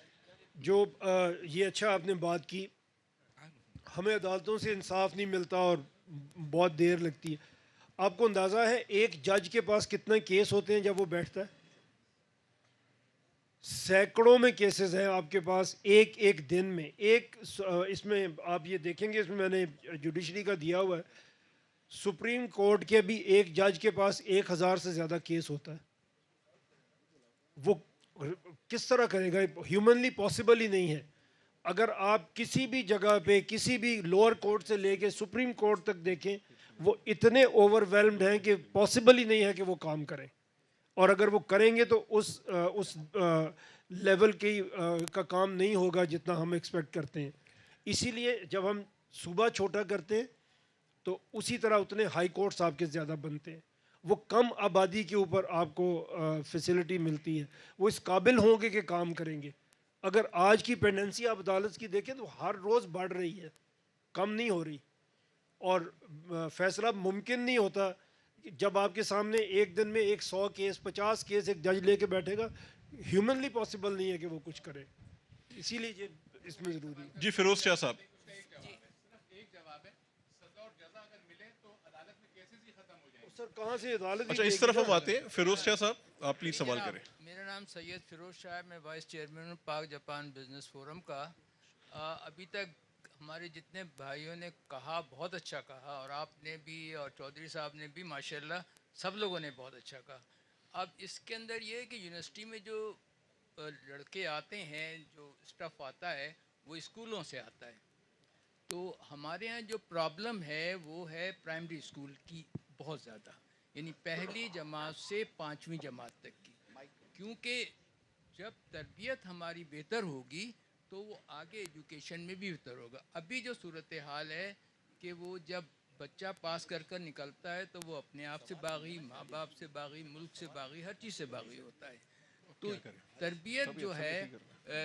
جو یہ اچھا آپ نے بات کی, ہمیں عدالتوں سے انصاف نہیں ملتا اور بہت دیر لگتی ہے. آپ کو اندازہ ہے ایک جج کے پاس کتنے کیس ہوتے ہیں جب وہ بیٹھتا ہے؟ سینکڑوں میں کیسز ہیں آپ کے پاس ایک دن میں. اس میں آپ یہ دیکھیں گے, اس میں میں نے جوڈیشری کا دیا ہوا ہے, سپریم کورٹ کے بھی ایک جج کے پاس 1000 سے زیادہ کیس ہوتا ہے. وہ کس طرح کرے گا؟ ہیومنلی پاسبل ہی نہیں ہے. اگر آپ کسی بھی جگہ پہ کسی بھی لوور کورٹ سے لے کے سپریم کورٹ تک دیکھیں, وہ اتنے اوور ویلمڈ ہیں کہ پاسبل ہی نہیں ہے کہ وہ کام کریں. اور اگر وہ کریں گے تو اس لیول کا کام نہیں ہوگا جتنا ہم ایکسپیکٹ کرتے ہیں. اسی لیے جب ہم صوبہ چھوٹا کرتے ہیں تو اسی طرح اتنے ہائی کورٹس آپ کے زیادہ بنتے ہیں. وہ کم آبادی کے اوپر آپ کو فیسلٹی ملتی ہے, وہ اس قابل ہوں گے کہ کام کریں گے. اگر آج کی پینڈنسی آپ عدالت کی دیکھیں تو ہر روز بڑھ رہی ہے, کم نہیں ہو رہی. اور فیصلہ ممکن نہیں ہوتا جب آپ کے سامنے ایک دن میں 100 کیس 50 کیس ایک جج لے کے بیٹھے گا. ہیومنلی پاسبل نہیں ہے کہ وہ کچھ کرے. اسی لیے یہ اس میں ضروری ہے. جی فیروز شاہ صاحب. سر کہاں سے عدالت؟ اچھا اس طرف ہم آتے ہیں. فیروز شاہ صاحب آپ پلیز سوال کریں. میرا نام سید فیروز شاہ ہے, میں وائس چیئرمین ہوں پاک جاپان بزنس فورم کا. ابھی تک ہمارے جتنے بھائیوں نے کہا بہت اچھا کہا, اور آپ نے بھی اور چودھری صاحب نے بھی ماشاءاللہ سب لوگوں نے بہت اچھا کہا. اب اس کے اندر یہ ہے کہ یونیورسٹی میں جو لڑکے آتے ہیں, جو اسٹف آتا ہے وہ اسکولوں سے آتا ہے. تو ہمارے ہاں جو پرابلم ہے وہ ہے پرائمری اسکول کی بہت زیادہ, یعنی پہلی جماعت سے 5ویں جماعت تک کی. کیونکہ جب تربیت ہماری بہتر ہوگی تو وہ آگے ایجوکیشن میں بھی بہتر ہوگا. ابھی جو صورتحال ہے کہ وہ جب بچہ پاس کر نکلتا ہے تو وہ اپنے آپ سے باغی, ماں باپ سے باغی, ملک سے باغی, ہر چیز سے باغی ہوتا ہے. تو تربیت جو ہے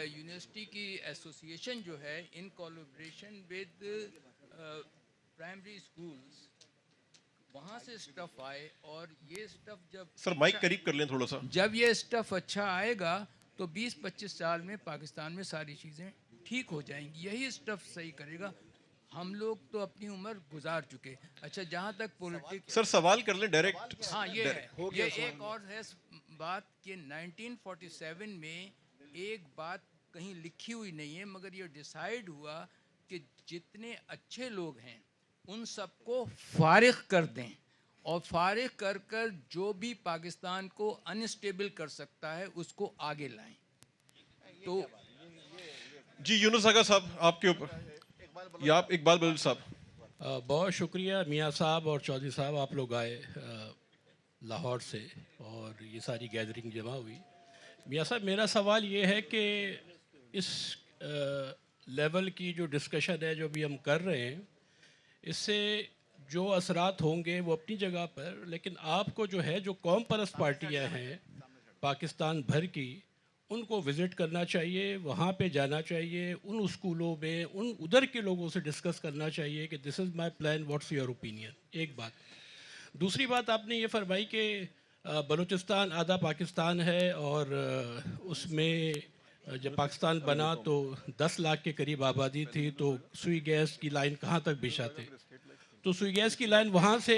یونیورسٹی کی ایسوسیشن جو ہے ان کولیبریشن ود پرائمری اسکولز, وہاں سے اسٹف آئے. اور یہ اسٹف جب سر مائک قریب کر لیں تھوڑا سا, جب یہ اسٹف اچھا آئے گا تو 20-25 سال میں پاکستان میں ساری چیزیں ٹھیک ہو جائیں گی. یہی اسٹف صحیح کرے گا. ہم لوگ تو اپنی عمر گزار چکے. اچھا جہاں تک پولیٹکس سر سوال کر لیں ڈائریکٹ. ہاں یہ ہے, یہ ایک اور ہے بات کہ 1947 میں ایک بات کہیں لکھی ہوئی نہیں ہے مگر یہ ڈیسائیڈ ہوا کہ جتنے اچھے لوگ ہیں ان سب کو فارغ کر دیں اور فارغ کر کر جو بھی پاکستان کو انسٹیبل کر سکتا ہے اس کو آگے لائیں. تو جی یونس آغا صاحب آپ کے اوپر, یا آپ اقبال بلوچ صاحب. بہت شکریہ میاں صاحب اور چودھری صاحب, آپ لوگ آئے لاہور سے اور یہ ساری گیدرنگ جمع ہوئی. میاں صاحب میرا سوال یہ ہے کہ اس لیول کی جو ڈسکشن ہے جو بھی ہم کر رہے ہیں اس سے جو اثرات ہوں گے وہ اپنی جگہ پر, لیکن آپ کو جو ہے جو قوم پرست پارٹیاں ہیں پاکستان بھر کی ان کو وزٹ کرنا چاہیے, وہاں پہ جانا چاہیے, ان اسکولوں میں ان ادھر کے لوگوں سے ڈسکس کرنا چاہیے کہ this is my plan, what's your opinion. ایک بات. دوسری بات آپ نے یہ فرمائی کہ بلوچستان آدھا پاکستان ہے اور اس میں جب پاکستان بنا تو 10 لاکھ کے قریب آبادی تھی, تو سوئی گیس کی لائن کہاں تک بچھاتے, تو سوئی گیس کی لائن وہاں سے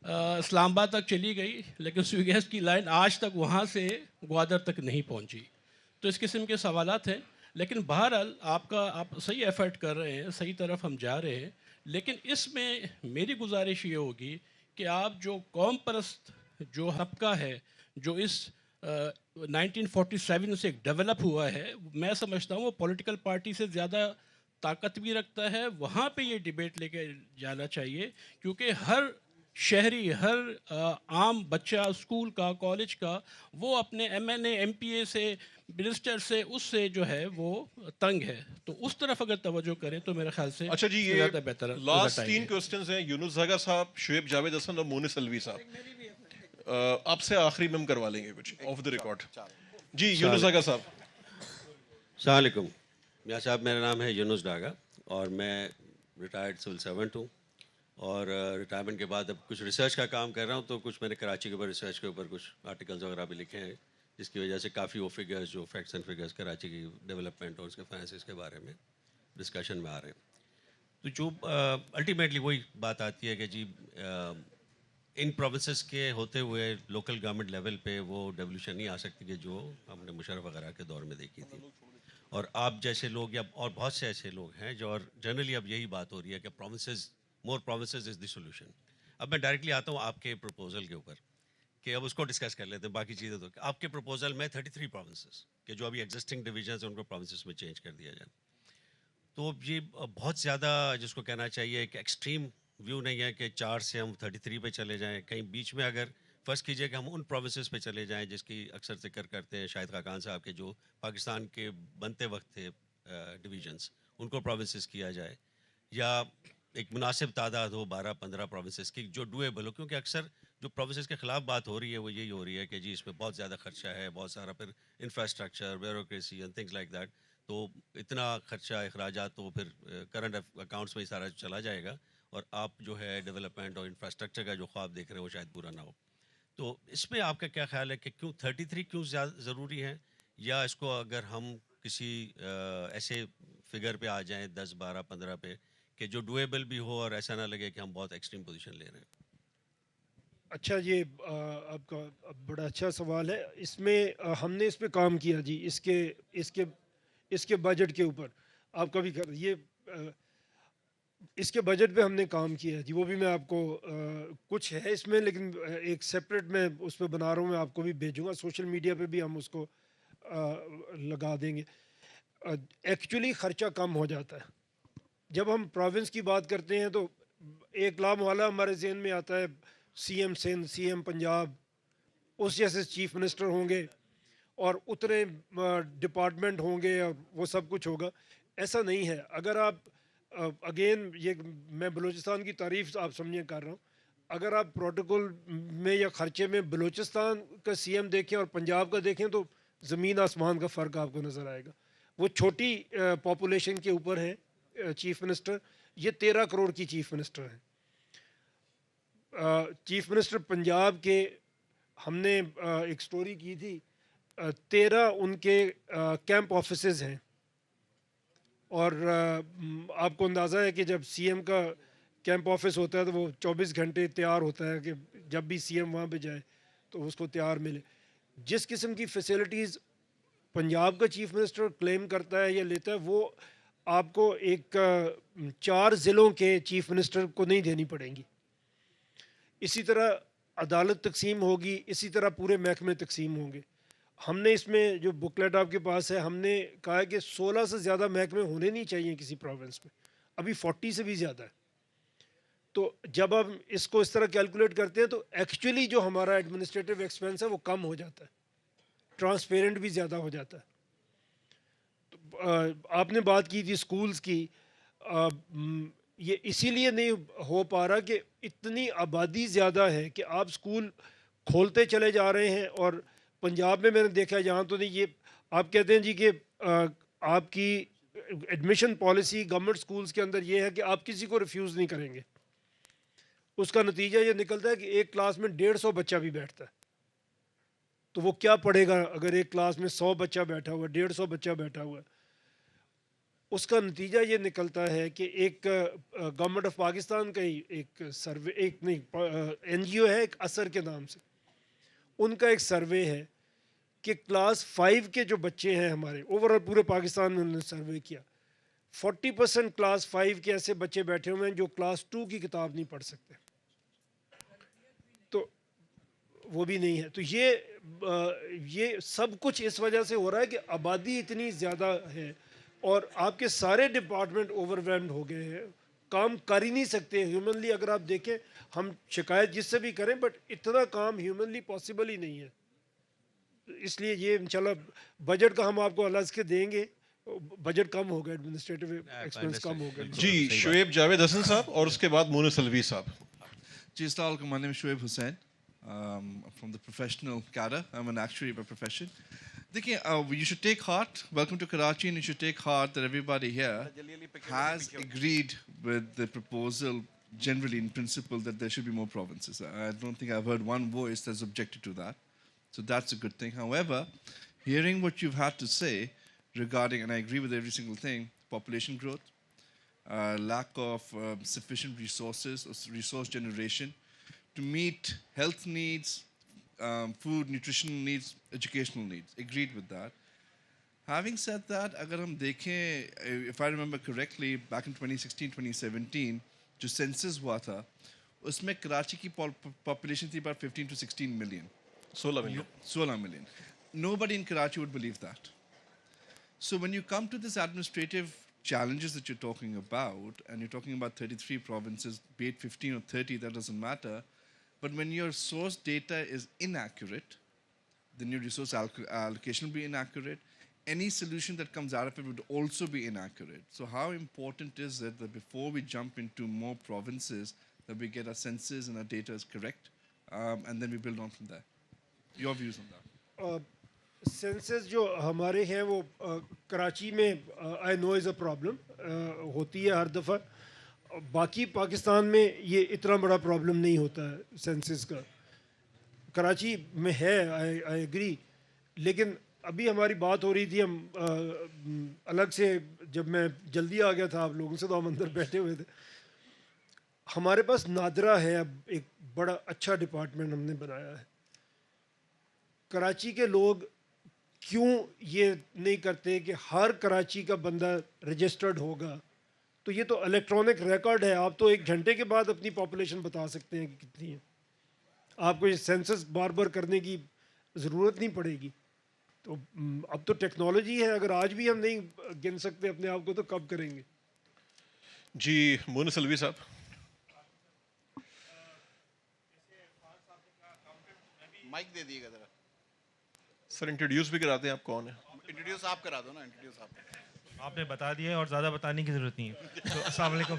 اسلام آباد تک چلی گئی لیکن سوئی گیس کی لائن آج تک وہاں سے گوادر تک نہیں پہنچی. تو اس قسم کے سوالات ہیں, لیکن بہرحال آپ صحیح ایفرٹ کر رہے ہیں, صحیح طرف ہم جا رہے ہیں, لیکن اس میں میری گزارش یہ ہوگی کہ آپ جو قوم پرست جو طبقہ ہے جو اس 1947 سے ڈیولپ ہوا ہے, میں سمجھتا ہوں وہ پولیٹیکل پارٹی سے زیادہ طاقت بھی رکھتا ہے. وہاں پہ یہ ڈیبیٹ لے کے جانا چاہیے کیونکہ ہر شہری, ہر عام بچہ اسکول کا, کالج کا, وہ اپنے M N A M P A سے, منسٹر سے, اس سے جو ہے وہ تنگ ہے. تو اس طرف اگر توجہ کریں تو میرے خیال سے اچھا جی, زیادہ بہتر. لاسٹ 3 کوسچنز ہیں یونس زاگا صاحب, شعیب جاوید حسن اور مونس الوی صاحب. آپ سے آخری میں ہم کروا لیں گے کچھ آف دا ریکارڈ. جی یونس زاگا صاحب. السلام علیکم میاں صاحب, میرا نام ہے یونس ڈاگا اور میں ریٹائرڈ سول سرونٹ ہوں, اور ریٹائرمنٹ کے بعد اب کچھ ریسرچ کا کام کر رہا ہوں. تو کچھ میں نے کراچی کے اوپر ریسرچ کے اوپر کچھ آرٹیکلز وغیرہ بھی لکھے ہیں جس کی وجہ سے کافی وہ فگرز جو فیکٹس اینڈ فگرز کراچی کی ڈیولپمنٹ اور اس کے فائنانسز کے بارے میں ڈسکشن میں آ رہے ہیں. تو جو الٹیمیٹلی وہی بات آتی ہے کہ جی ان پروونسز کے ہوتے ہوئے لوکل گورنمنٹ لیول پہ وہ ڈیولوشن نہیں آ سکتی کہ جو ہم نے مشرف وغیرہ کے دور میں دیکھی تھی. اور آپ جیسے لوگ یا اور بہت سے ایسے لوگ ہیں جو, اور جنرلی اب یہی بات ہو رہی ہے کہ provinces, more provinces is the solution. اب میں ڈائریکٹلی آتا ہوں آپ کے پروپوزل کے اوپر کہ اب اس کو ڈسکس کر لیتے ہیں, باقی چیزیں تو آپ کے پروپوزل میں 33 پروونسز کہ جو ابھی ایگزسٹنگ ڈویژنز ہیں ان کو پروونسز میں چینج کر دیا جائے. تو یہ بہت زیادہ جس کو کہنا چاہیے کہ ایکسٹریم ویو نہیں ہے کہ 4 سے ہم 33 پہ چلے جائیں. کہیں بیچ میں اگر فرض کیجئے کہ ہم ان پروونسز پہ چلے جائیں جس کی اکثر ذکر کرتے ہیں شاہد خاقان صاحب کے, جو پاکستان کے بنتے وقت تھے ڈویژنس, ان کو پروونسز کیا جائے, یا ایک مناسب تعداد ہو 12-15 پروونسز کی جو ڈویبل ہو. کیونکہ اکثر جو پروونسز کے خلاف بات ہو رہی ہے وہ یہی ہو رہی ہے کہ جی اس میں بہت زیادہ خرچہ ہے, بہت سارا پھر infrastructure, bureaucracy and things like that. تو اتنا خرچہ, اخراجات تو پھر کرنٹ اکاؤنٹس میں ہی سارا چلا جائے گا, اور آپ جو ہے ڈیولپمنٹ اور انفراسٹرکچر کا جو خواب دیکھ رہے ہیں وہ شاید پورا نہ ہو. تو اس میں آپ کا کیا خیال ہے کہ کیوں 33 کیوں ضروری ہے, یا اس کو اگر ہم کسی ایسے فگر پہ آ جائیں 10, 12, 15 پہ کہ جو ڈویبل بھی ہو اور ایسا نہ لگے کہ ہم بہت ایکسٹریم پوزیشن لے رہے ہیں. اچھا, یہ آپ کا بڑا اچھا سوال ہے. اس میں ہم نے اس پہ کام کیا جی, اس کے بجٹ کے اوپر. آپ کا بھی یہ اس کے بجٹ پہ ہم نے کام کیا جی, وہ بھی میں آپ کو کچھ ہے اس میں, لیکن ایک سیپریٹ میں اس پہ بنا رہا ہوں, میں آپ کو بھی بھیجوں گا. سوشل میڈیا پہ بھی ہم اس کو لگا دیں گے. ایکچولی خرچہ کم ہو جاتا ہے جب ہم پروونس کی بات کرتے ہیں. تو ایک لامحالہ ہمارے ذہن میں آتا ہے C M Sindh, C M Punjab, اس جیسے چیف منسٹر ہوں گے اور اتنے ڈپارٹمنٹ ہوں گے اور وہ سب کچھ ہوگا. ایسا نہیں ہے. اگر آپ اگین یہ میں بلوچستان کی تعریف آپ سمجھیں کر رہا ہوں, اگر آپ پروٹوکول میں یا خرچے میں بلوچستان کا سی ایم دیکھیں اور پنجاب کا دیکھیں تو زمین آسمان کا فرق آپ کو نظر آئے گا. وہ چھوٹی پاپولیشن کے اوپر ہیں چیف منسٹر, یہ 13 کروڑ کی چیف منسٹر ہیں. چیف منسٹر پنجاب کے ہم نے ایک سٹوری کی تھی, 13 ان کے کیمپ آفیسز ہیں اور آپ کو اندازہ ہے کہ جب سی ایم کا کیمپ آفس ہوتا ہے تو وہ 24 گھنٹے تیار ہوتا ہے کہ جب بھی سی ایم وہاں پہ جائے تو اس کو تیار ملے. جس قسم کی فیسلٹیز پنجاب کا چیف منسٹر کلیم کرتا ہے یا لیتا ہے وہ آپ کو ایک 4 ضلعوں کے چیف منسٹر کو نہیں دینی پڑیں گی. اسی طرح عدالت تقسیم ہوگی, اسی طرح پورے محکمے تقسیم ہوں گے. ہم نے اس میں جو بکلیٹ آپ کے پاس ہے, ہم نے کہا کہ 16 سے زیادہ محکمے ہونے نہیں چاہیے کسی پروونس میں, ابھی 40 سے بھی زیادہ ہے. تو جب ہم اس کو اس طرح کیلکولیٹ کرتے ہیں تو ایکچولی جو ہمارا ایڈمنسٹریٹو ایکسپینس ہے وہ کم ہو جاتا ہے, ٹرانسپیرنٹ بھی زیادہ ہو جاتا ہے. آپ نے بات کی تھی سکولز کی, یہ اسی لیے نہیں ہو پا رہا کہ اتنی آبادی زیادہ ہے کہ آپ سکول کھولتے چلے جا رہے ہیں. اور پنجاب میں نے دیکھا ہے یہاں تو نہیں, یہ آپ کہتے ہیں جی کہ آپ کی ایڈمیشن پالیسی گورنمنٹ سکولز کے اندر یہ ہے کہ آپ کسی کو ریفیوز نہیں کریں گے. اس کا نتیجہ یہ نکلتا ہے کہ ایک کلاس میں 150 بچہ بھی بیٹھتا ہے, تو وہ کیا پڑھے گا اگر ایک کلاس میں 100 بچہ بیٹھا ہوا ہے, 150 بچہ بیٹھا ہوا ہے. اس کا نتیجہ یہ نکلتا ہے کہ ایک گورنمنٹ آف پاکستان کا ہی ایک سروے, ایک نہیں این جی او ہے ایک اثر کے نام سے, ان کا ایک سروے ہے کہ کلاس 5 کے جو بچے ہیں ہمارے اوور آل پورے پاکستان میں انہوں نے سروے کیا, 40% کلاس 5 کے ایسے بچے بیٹھے ہوئے ہیں جو کلاس 2 کی کتاب نہیں پڑھ سکتے, تو وہ بھی نہیں ہے. تو یہ سب کچھ اس وجہ سے ہو رہا ہے کہ آبادی اتنی زیادہ ہے اور آپ کے سارے ڈپارٹمنٹ اوور ویلمڈ ہو گئے ہیں, کام کر ہی نہیں سکتے ہیومنلی. اگر آپ دیکھیں ہم شکایت جس سے بھی کریں بٹ اتنا کام ہیومنلی پاسبل ہی نہیں ہے. اس لیے یہ انشاءاللہ بجٹ کا ہم آپ کو الگ کے دیں گے, بجٹ کم ہوگا, ایڈمنسٹریٹو ایکسپینس کم ہوگا. جی شعیب جاوید حسن صاحب اور اس کے بعد مونس الوی صاحب. جی السلام علیکم, my name is Shoaib Hussain. From the professional cadre. I'm an actuary by profession. Dekhiye, you should take heart. Welcome to Karachi, and you should take heart that everybody here has agreed with the proposal generally in principle that there should be more provinces. I don't think I've heard one voice that's objected to that. So that's a good thing. However, hearing what you've had to say regarding, and I agree with every single thing, population growth, lack of sufficient resources, or resource generation, to meet health needs, food, nutritional needs, educational needs. Agreed with that. Having said that, agar hum dekhein, if I remember correctly, back in 2016-2017, jo census hua tha, usme Karachi ki population thi about 15 to 16 million. 16 million. 16 million. Nobody in Karachi would believe that. So when you come to this administrative challenges that you're talking about, and you're talking about 33 provinces, be it 15 or 30, that doesn't matter. But when your source data is inaccurate, then your resource allocation will be inaccurate. Any solution that comes out of it would also be inaccurate. So how important is it that before we jump into more provinces, that we get our census and our data is correct, and then we build on from there? Your views on that? Census جو ہمارے ہیں وہ کراچی میں آئی نو از a problem ہوتی ہے ہر دفعہ. باقی پاکستان میں یہ اتنا بڑا پرابلم نہیں ہوتا ہے سینسس کا, کراچی میں ہے, آئی ایگری. لیکن ابھی ہماری بات ہو رہی تھی, ہم الگ سے جب میں جلدی آ گیا تھا آپ لوگوں سے تو ہم اندر بیٹھے ہوئے تھے. ہمارے پاس نادرا ہے اب ایک بڑا اچھا ڈپارٹمنٹ ہم نے بنایا ہے. کراچی کے لوگ کیوں یہ نہیں کرتے کہ ہر کراچی کا بندہ رجسٹرڈ ہوگا؟ تو یہ تو الیکٹرانک ریکارڈ ہے, آپ تو 1 گھنٹے کے بعد اپنی پاپولیشن بتا سکتے ہیں کہ کتنی ہے. آپ کو یہ سینسس بار بار کرنے کی ضرورت نہیں پڑے گی. تو اب تو ٹیکنالوجی ہے, اگر آج بھی ہم نہیں گن سکتے اپنے آپ کو تو کب کریں گے؟ جی مونس الوی صاحب. مائک دے دیے گا ذرا سر, انٹروڈیوس بھی کراتے ہیں آپ کون ہیں؟ انٹروڈیوس آپ کرا دو نا, انٹروڈیوس آپ نے بتا دیا ہے اور زیادہ بتانے کی ضرورت نہیں ہے. تو السلام علیکم.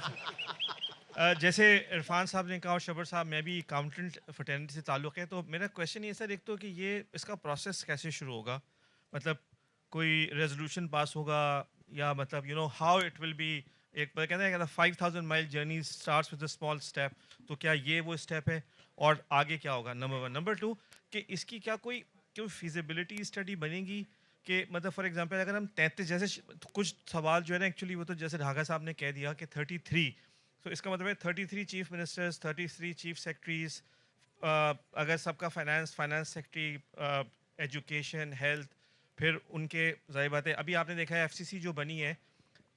جیسے عرفان صاحب نے کہا اور شبر صاحب, میں بھی اکاؤنٹنٹ فرٹرنٹی سے تعلق ہے, تو میرا کویشچن یہ سر ایک تو کہ یہ اس کا پروسیس کیسے شروع ہوگا, مطلب کوئی ریزولوشن پاس ہوگا یا مطلب you know how it will be, ایک کہتے ہیں کہ 5000 mile journey starts with a small step, تو کیا یہ وہ اسٹیپ ہے اور آگے کیا ہوگا؟ نمبر 1. نمبر 2 کہ اس کی کیا کوئی فیزیبلٹی اسٹڈی بنے گی کہ مطلب فار ایگزامپل اگر ہم 33 جیسے کچھ سوال جو ہے نا ایکچولی وہ تو جیسے ڈھاگا صاحب نے کہہ دیا کہ 33، تو اس کا مطلب ہے 33 چیف منسٹرز، 33 چیف سیکرٹریز، اگر سب کا فائنانس سیکرٹری، ایجوکیشن، ہیلتھ، پھر ان کے ظاہر بات ہے ابھی آپ نے دیکھا ہے FCC جو بنی ہے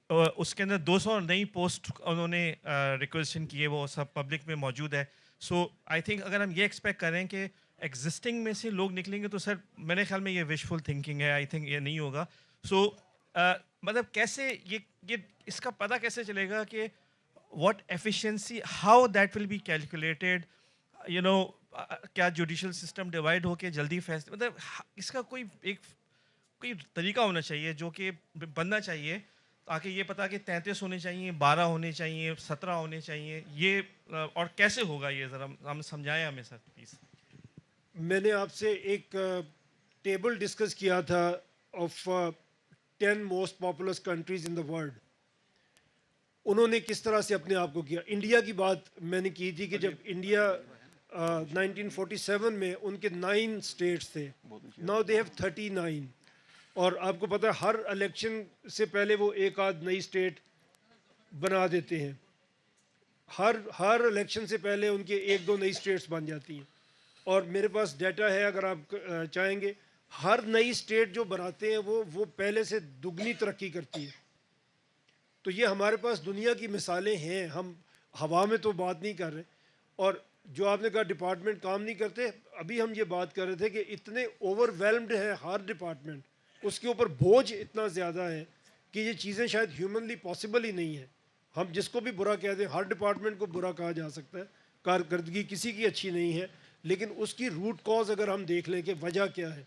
اس کے اندر 200 نئی پوسٹ انہوں نے ریکویزیشن کی ہے، وہ سب پبلک میں موجود ہے. سو آئی تھنک اگر ہم یہ ایکسپیکٹ کریں کہ ایگزسٹنگ میں سے لوگ نکلیں گے تو سر میرے خیال میں یہ وشفل تھنکنگ ہے. آئی تھنک یہ نہیں ہوگا. سو مطلب کیسے یہ اس کا پتہ کیسے چلے گا کہ what efficiency, how that will be calculated, you know کیا جوڈیشل سسٹم ڈیوائڈ ہو کے جلدی فیصلے، مطلب اس کا کوئی طریقہ ہونا چاہیے جو کہ بننا چاہیے تاکہ یہ پتا کہ 33 ہونے چاہیے، 12 ہونے چاہیے، 17 ہونے چاہیے، یہ اور کیسے ہوگا یہ ذرا ہم سمجھائیں ہمیں سر پلیز. میں نے آپ سے ایک ٹیبل ڈسکس کیا تھا of 10 most populous countries in the world. انہوں نے کس طرح سے اپنے آپ کو کیا. انڈیا کی بات میں نے کی تھی کہ جب انڈیا 1947 میں ان کے 9 اسٹیٹس تھے، ناؤ دے ہیو 39. اور آپ کو پتہ ہے ہر الیکشن سے پہلے وہ ایک آدھ نئی اسٹیٹ بنا دیتے ہیں. ہر الیکشن سے پہلے ان کے 1-2 نئی اسٹیٹس بن جاتی ہیں. اور میرے پاس ڈیٹا ہے اگر آپ چاہیں گے، ہر نئی اسٹیٹ جو بناتے ہیں وہ پہلے سے دگنی ترقی کرتی ہے. تو یہ ہمارے پاس دنیا کی مثالیں ہیں، ہم ہوا میں تو بات نہیں کر رہے. اور جو آپ نے کہا ڈپارٹمنٹ کام نہیں کرتے، ابھی ہم یہ بات کر رہے تھے کہ اتنے اوور ویلمڈ ہے ہر ڈپارٹمنٹ، اس کے اوپر بوجھ اتنا زیادہ ہے کہ یہ چیزیں شاید ہیومنلی پاسبل ہی نہیں ہیں. ہم جس کو بھی برا کہتے ہیں، ہر ڈپارٹمنٹ کو برا کہا جا سکتا ہے، کارکردگی کسی کی اچھی نہیں ہے، لیکن اس کی روٹ کاز اگر ہم دیکھ لیں کہ وجہ کیا ہے،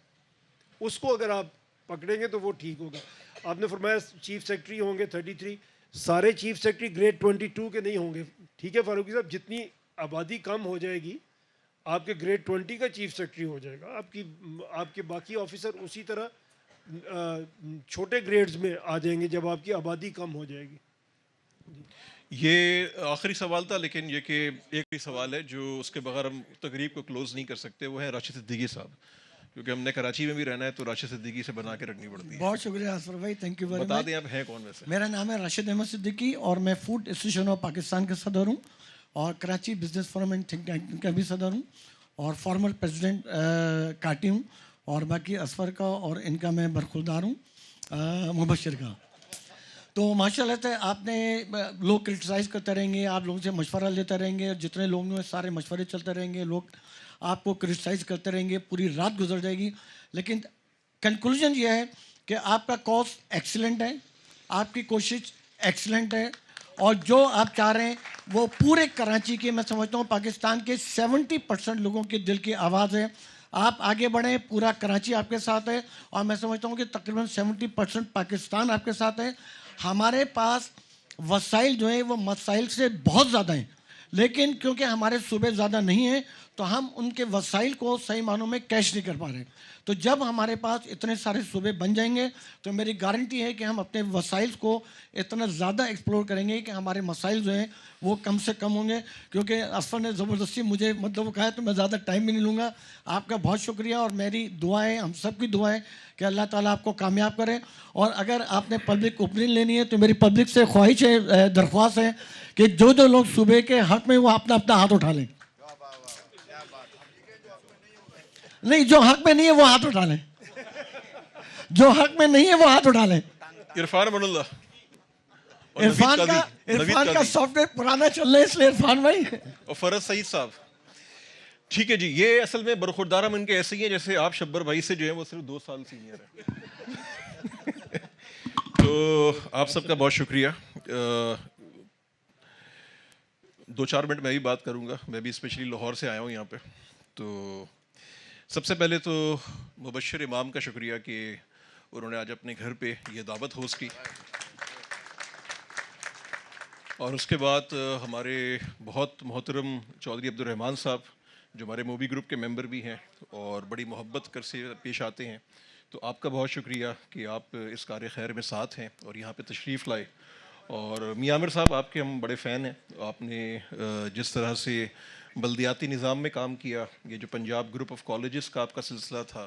اس کو اگر آپ پکڑیں گے تو وہ ٹھیک ہوگا. آپ نے فرمایا چیف سیکرٹری ہوں گے 33، سارے چیف سیکرٹری گریڈ 22 کے نہیں ہوں گے. ٹھیک ہے فاروقی صاحب، جتنی آبادی کم ہو جائے گی آپ کے گریڈ 20 کا چیف سیکرٹری ہو جائے گا، آپ کے باقی آفیسر اسی طرح چھوٹے گریڈز میں آ جائیں گے جب آپ کی آبادی کم ہو جائے گی. یہ آخری سوال تھا، لیکن یہ کہ ایک بھی سوال ہے جو اس کے بغیر ہم تقریب کو کلوز نہیں کر سکتے، وہ ہے راشد صدیقی صاحب، کیونکہ ہم نے کراچی میں بھی رہنا ہے تو راشد صدیقی سے بنا کے رکھنی پڑتی ہے. بہت شکریہ اصفر بھائی، تھینک یو ویری مچ. بتا دیں آپ ہیں کون ویسے؟ میرا نام ہے راشد احمد صدیقی اور میں فوڈ ایسوسیشن آف پاکستان کا صدر ہوں اور Karachi business forum and think tank کا بھی صدر ہوں اور فارمر پریزیڈنٹ کاٹی ہوں، اور باقی اصفر کا اور ان کا میں برخوردار ہوں، مبشر کا. تو ماشاء اللہ سے آپ نے لوگ کرٹیسائز کرتے رہیں گے، آپ لوگوں سے مشورہ لیتے رہیں گے، اور جتنے لوگ ہیں سارے مشورے چلتے رہیں گے، لوگ آپ کو کرٹیسائز کرتے رہیں گے، پوری رات گزر جائے گی. لیکن کنکلوژن یہ ہے کہ آپ کا کاز ایکسیلنٹ ہے، آپ کی کوشش ایکسیلنٹ ہے، اور جو آپ چاہ رہے ہیں وہ پورے کراچی کے، میں سمجھتا ہوں پاکستان کے 70% لوگوں کے دل کی آواز ہے. آپ آگے بڑھیں، پورا کراچی آپ کے ساتھ ہے، اور میں سمجھتا ہوں کہ تقریباً 70% پاکستان آپ کے ساتھ ہے. ہمارے پاس وسائل جو ہیں وہ مسائل سے بہت زیادہ ہیں، لیکن کیونکہ ہمارے صوبے زیادہ نہیں ہیں تو ہم ان کے وسائل کو صحیح معنوں میں کیش نہیں کر پا رہے. تو جب ہمارے پاس اتنے سارے صوبے بن جائیں گے تو میری گارنٹی ہے کہ ہم اپنے وسائل کو اتنا زیادہ ایکسپلور کریں گے کہ ہمارے مسائل جو ہیں وہ کم سے کم ہوں گے. کیونکہ اصفر نے زبردستی مجھے مطلب کہا ہے تو میں زیادہ ٹائم بھی نہیں لوں گا. آپ کا بہت شکریہ، اور میری دعائیں، ہم سب کی دعائیں کہ اللہ تعالیٰ آپ کو کامیاب کرے. اور اگر آپ نے پبلک اوپینین لینی ہے تو میری پبلک سے خواہش ہے، درخواست ہے کہ جو لوگ صوبے کے حق میں وہ اپنا ہاتھ اٹھا لیں. نہیں، جو حق میں نہیں ہے وہ ہاتھ اٹھا لیں، جو حق میں نہیں ہے وہ ہاتھ اٹھا لیں. عرفان من اللہ، عرفان کا سافٹ ویئر پرانا چل رہا ہے، اس لیے عرفان بھائی اور فرض سعید صاحب. ٹھیک ہے جی، یہ اصل میں برخوردار ہم ان کے ایسے ہی ہیں جیسے آپ شبر بھائی سے جو ہیں وہ صرف 2 سال سینئر ہیں. تو آپ سب کا بہت شکریہ. 2-4 منٹ میں بھی بات کروں گا، میں بھی اسپیشلی لاہور سے آیا ہوں یہاں پہ. تو سب سے پہلے تو مبشر امام کا شکریہ کہ انہوں نے آج اپنے گھر پہ یہ دعوت ہوسٹ کی، اور اس کے بعد ہمارے بہت محترم چودھری عبد الرحمان صاحب جو ہمارے موبی گروپ کے ممبر بھی ہیں اور بڑی محبت کر سے پیش آتے ہیں. تو آپ کا بہت شکریہ کہ آپ اس کار خیر میں ساتھ ہیں اور یہاں پہ تشریف لائے. اور میاں عامر صاحب، آپ کے ہم بڑے فین ہیں. آپ نے جس طرح سے بلدیاتی نظام میں کام کیا، یہ جو پنجاب گروپ آف کالجز کا آپ کا سلسلہ تھا،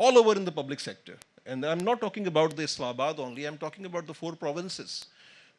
all over in the public sector. And I'm not talking about the Islamabad only, I'm talking about the 4 provinces.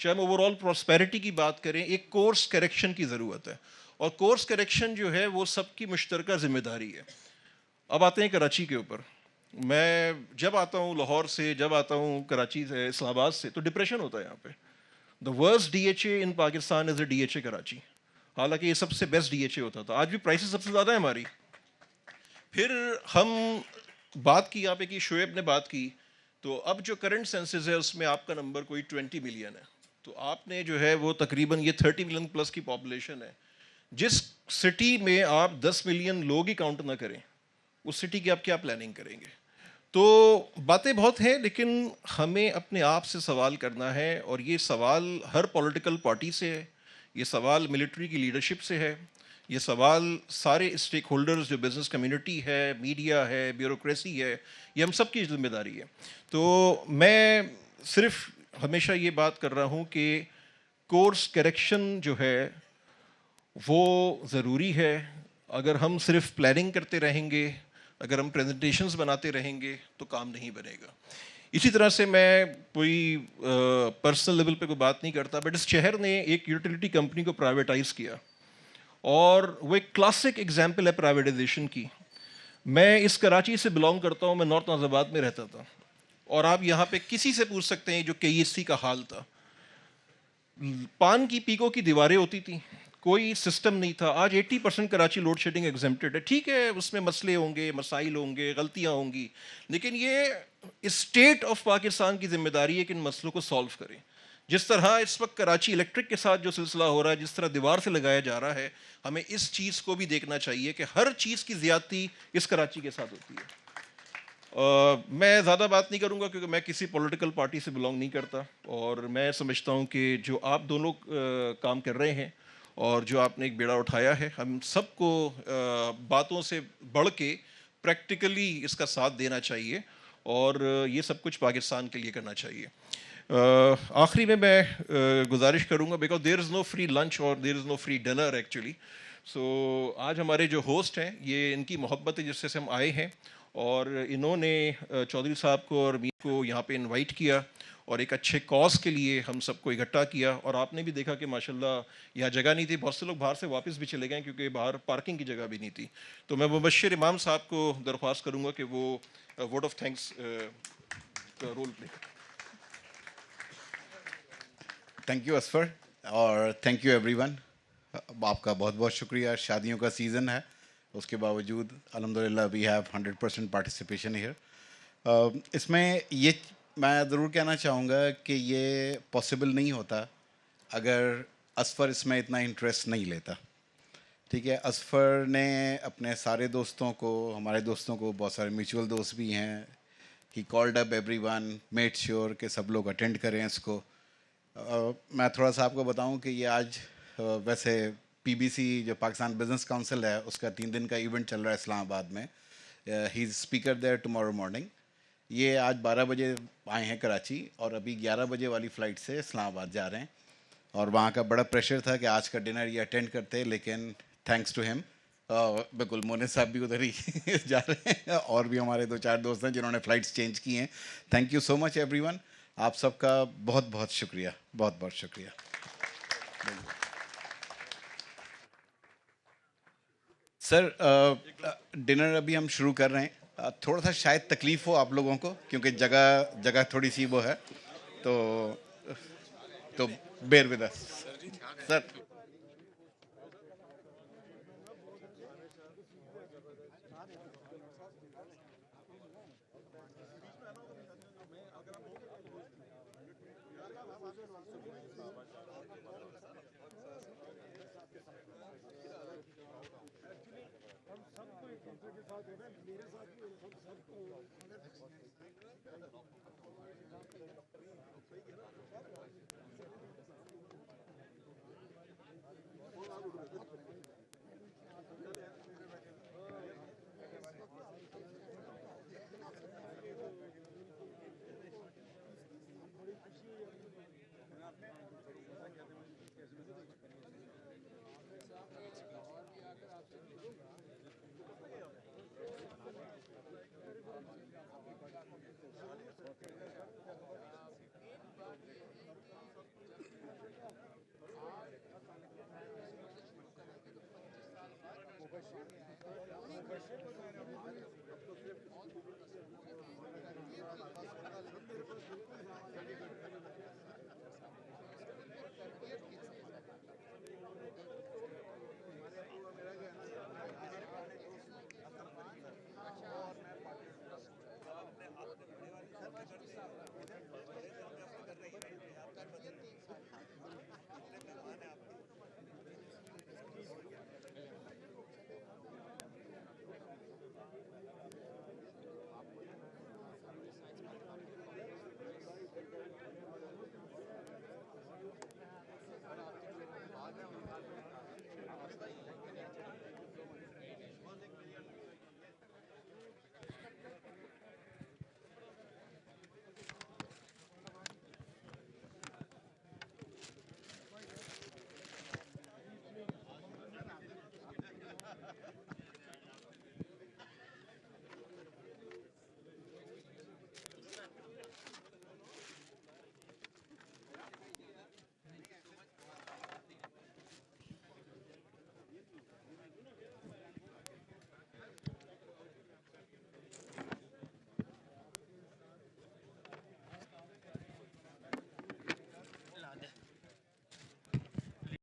چاہے ہم اوور آل پراسپیرٹی کی بات کریں, ایک کورس کریکشن کی ضرورت ہے, اور کورس کریکشن جو ہے وہ سب کی مشترکہ ذمہ داری ہے. اب آتے ہیں کراچی کے اوپر. میں جب آتا ہوں لاہور سے, جب آتا ہوں کراچی سے, اسلام آباد سے, تو ڈپریشن ہوتا ہے یہاں پہ. The worst D H A in Pakistan is a D H A Karachi. حالانکہ یہ سب سے بیسٹ ڈی ایچ اے ہوتا تھا. آج بھی پرائسز سب سے زیادہ ہے ہماری. پھر ہم بات کی یہاں پہ کہ شعیب نے بات کی, تو اب جو کرنٹ سینسز ہے اس میں آپ کا نمبر کوئی 20 ملین ہے. تو آپ نے جو ہے وہ تقریباً یہ 30 ملین پلس کی پاپولیشن ہے. جس سٹی میں آپ 10 ملین لوگ ہی کاؤنٹ نہ کریں, اس سٹی کی آپ کیا پلاننگ کریں گے؟ تو باتیں بہت ہیں, لیکن ہمیں اپنے آپ سے سوال کرنا ہے, اور یہ سوال ہر پولیٹیکل پارٹی سے ہے, یہ سوال ملٹری کی لیڈرشپ سے ہے, یہ سوال سارے اسٹیک ہولڈرز جو بزنس کمیونٹی ہے, میڈیا ہے, بیوروکریسی ہے, یہ ہم سب کی ذمہ داری ہے. تو میں صرف ہمیشہ یہ بات کر رہا ہوں کہ کورس کریکشن جو ہے وہ ضروری ہے. اگر ہم صرف پلاننگ کرتے رہیں گے, اگر ہم پریزنٹیشنز بناتے رہیں گے تو کام نہیں بنے گا. اسی طرح سے میں کوئی پرسنل لیول پہ کوئی بات نہیں کرتا, بٹ اس شہر نے ایک یوٹیلیٹی کمپنی کو پرائیویٹائز کیا, اور وہ ایک کلاسک ایگزامپل ہے پرائیویٹائزیشن کی. میں اس کراچی سے بلانگ کرتا ہوں, میں نارتھ ناز آباد میں رہتا تھا, اور آپ یہاں پہ کسی سے پوچھ سکتے ہیں جو KEC کا حال تھا. پان کی پیکوں کی دیواریں ہوتی تھیں, کوئی سسٹم نہیں تھا. آج 80% کراچی لوڈ شیڈنگ ایگزمپٹڈ ہے. ٹھیک ہے, اس میں مسئلے ہوں گے, مسائل ہوں گے, غلطیاں ہوں گی, لیکن یہ اسٹیٹ آف پاکستان کی ذمہ داری ہے کہ ان مسئلوں کو سالو کریں. جس طرح اس وقت کراچی الیکٹرک کے ساتھ جو سلسلہ ہو رہا ہے, جس طرح دیوار سے لگایا جا رہا ہے, ہمیں اس چیز کو بھی دیکھنا چاہیے کہ ہر چیز کی زیادتی اس کراچی کے ساتھ ہوتی ہے. میں زیادہ بات نہیں کروں گا کیونکہ میں کسی پولیٹیکل پارٹی سے بلانگ نہیں کرتا, اور میں سمجھتا ہوں کہ جو آپ دونوں کام کر رہے ہیں اور جو آپ نے ایک بیڑا اٹھایا ہے, ہم سب کو باتوں سے بڑھ کے پریکٹیکلی اس کا ساتھ دینا چاہیے, اور یہ سب کچھ پاکستان کے لیے کرنا چاہیے. آخری میں گزارش کروں گا, because there is no free lunch اور there is no free dinner actually. So آج ہمارے جو ہوسٹ ہیں, یہ ان کی محبت ہے جس سے ہم آئے ہیں, اور انہوں نے چودھری صاحب کو اور میر کو یہاں پہ انوائٹ کیا, اور ایک اچھے کاز کے لیے ہم سب کو اکٹھا کیا. اور آپ نے بھی دیکھا کہ ماشاءاللہ یہاں جگہ نہیں تھی, بہت سے لوگ باہر سے واپس بھی چلے گئے کیونکہ باہر پارکنگ کی جگہ بھی نہیں تھی. تو میں مبشر امام صاحب کو درخواست کروں گا کہ وہ ووٹ آف تھینکس کا رول پلے کریں. تھینک یو اسفر, اور تھینک یو ایوری ون. آپ کا بہت بہت شکریہ. شادیوں کا سیزن ہے, اس کے باوجود الحمدللہ وی ہیو 100% پارٹیسپیشن ہیئر. اس میں یہ میں ضرور کہنا چاہوں گا کہ یہ پاسبل نہیں ہوتا اگر اسفر اس میں اتنا انٹرسٹ نہیں لیتا. ٹھیک ہے, اسفر نے اپنے سارے دوستوں کو, ہمارے دوستوں کو, بہت سارے میوچول دوست بھی ہیں, he called up every one, made sure کہ سب لوگ اٹینڈ کریں اس کو. میں تھوڑا سا آپ کو بتاؤں کہ یہ آج ویسے PBC جو پاکستان بزنس کاؤنسل ہے اس کا 3 دن کا ایونٹ چل رہا ہے اسلام آباد میں. ہی از اسپیکر دیر ٹمارو مارننگ. یہ آج 12 بجے آئے ہیں کراچی, اور ابھی 11 بجے والی فلائٹ سے اسلام آباد جا رہے ہیں. اور وہاں کا بڑا پریشر تھا کہ آج کا ڈنر یہ اٹینڈ کرتے, لیکن تھینکس ٹو ہیم بالکل مونس صاحب بھی ادھر ہی جا رہے ہیں, اور بھی ہمارے 2-4 دوست ہیں جنہوں نے فلائٹس چینج کی ہیں. Thank you so much every one. آپ سب کا بہت بہت شکریہ, بہت بہت شکریہ. سر ڈنر ابھی ہم شروع کر رہے ہیں. تھوڑا سا شاید تکلیف ہو آپ لوگوں کو کیونکہ جگہ تھوڑی سی وہ ہے, تو bear with us. Sir Thank you.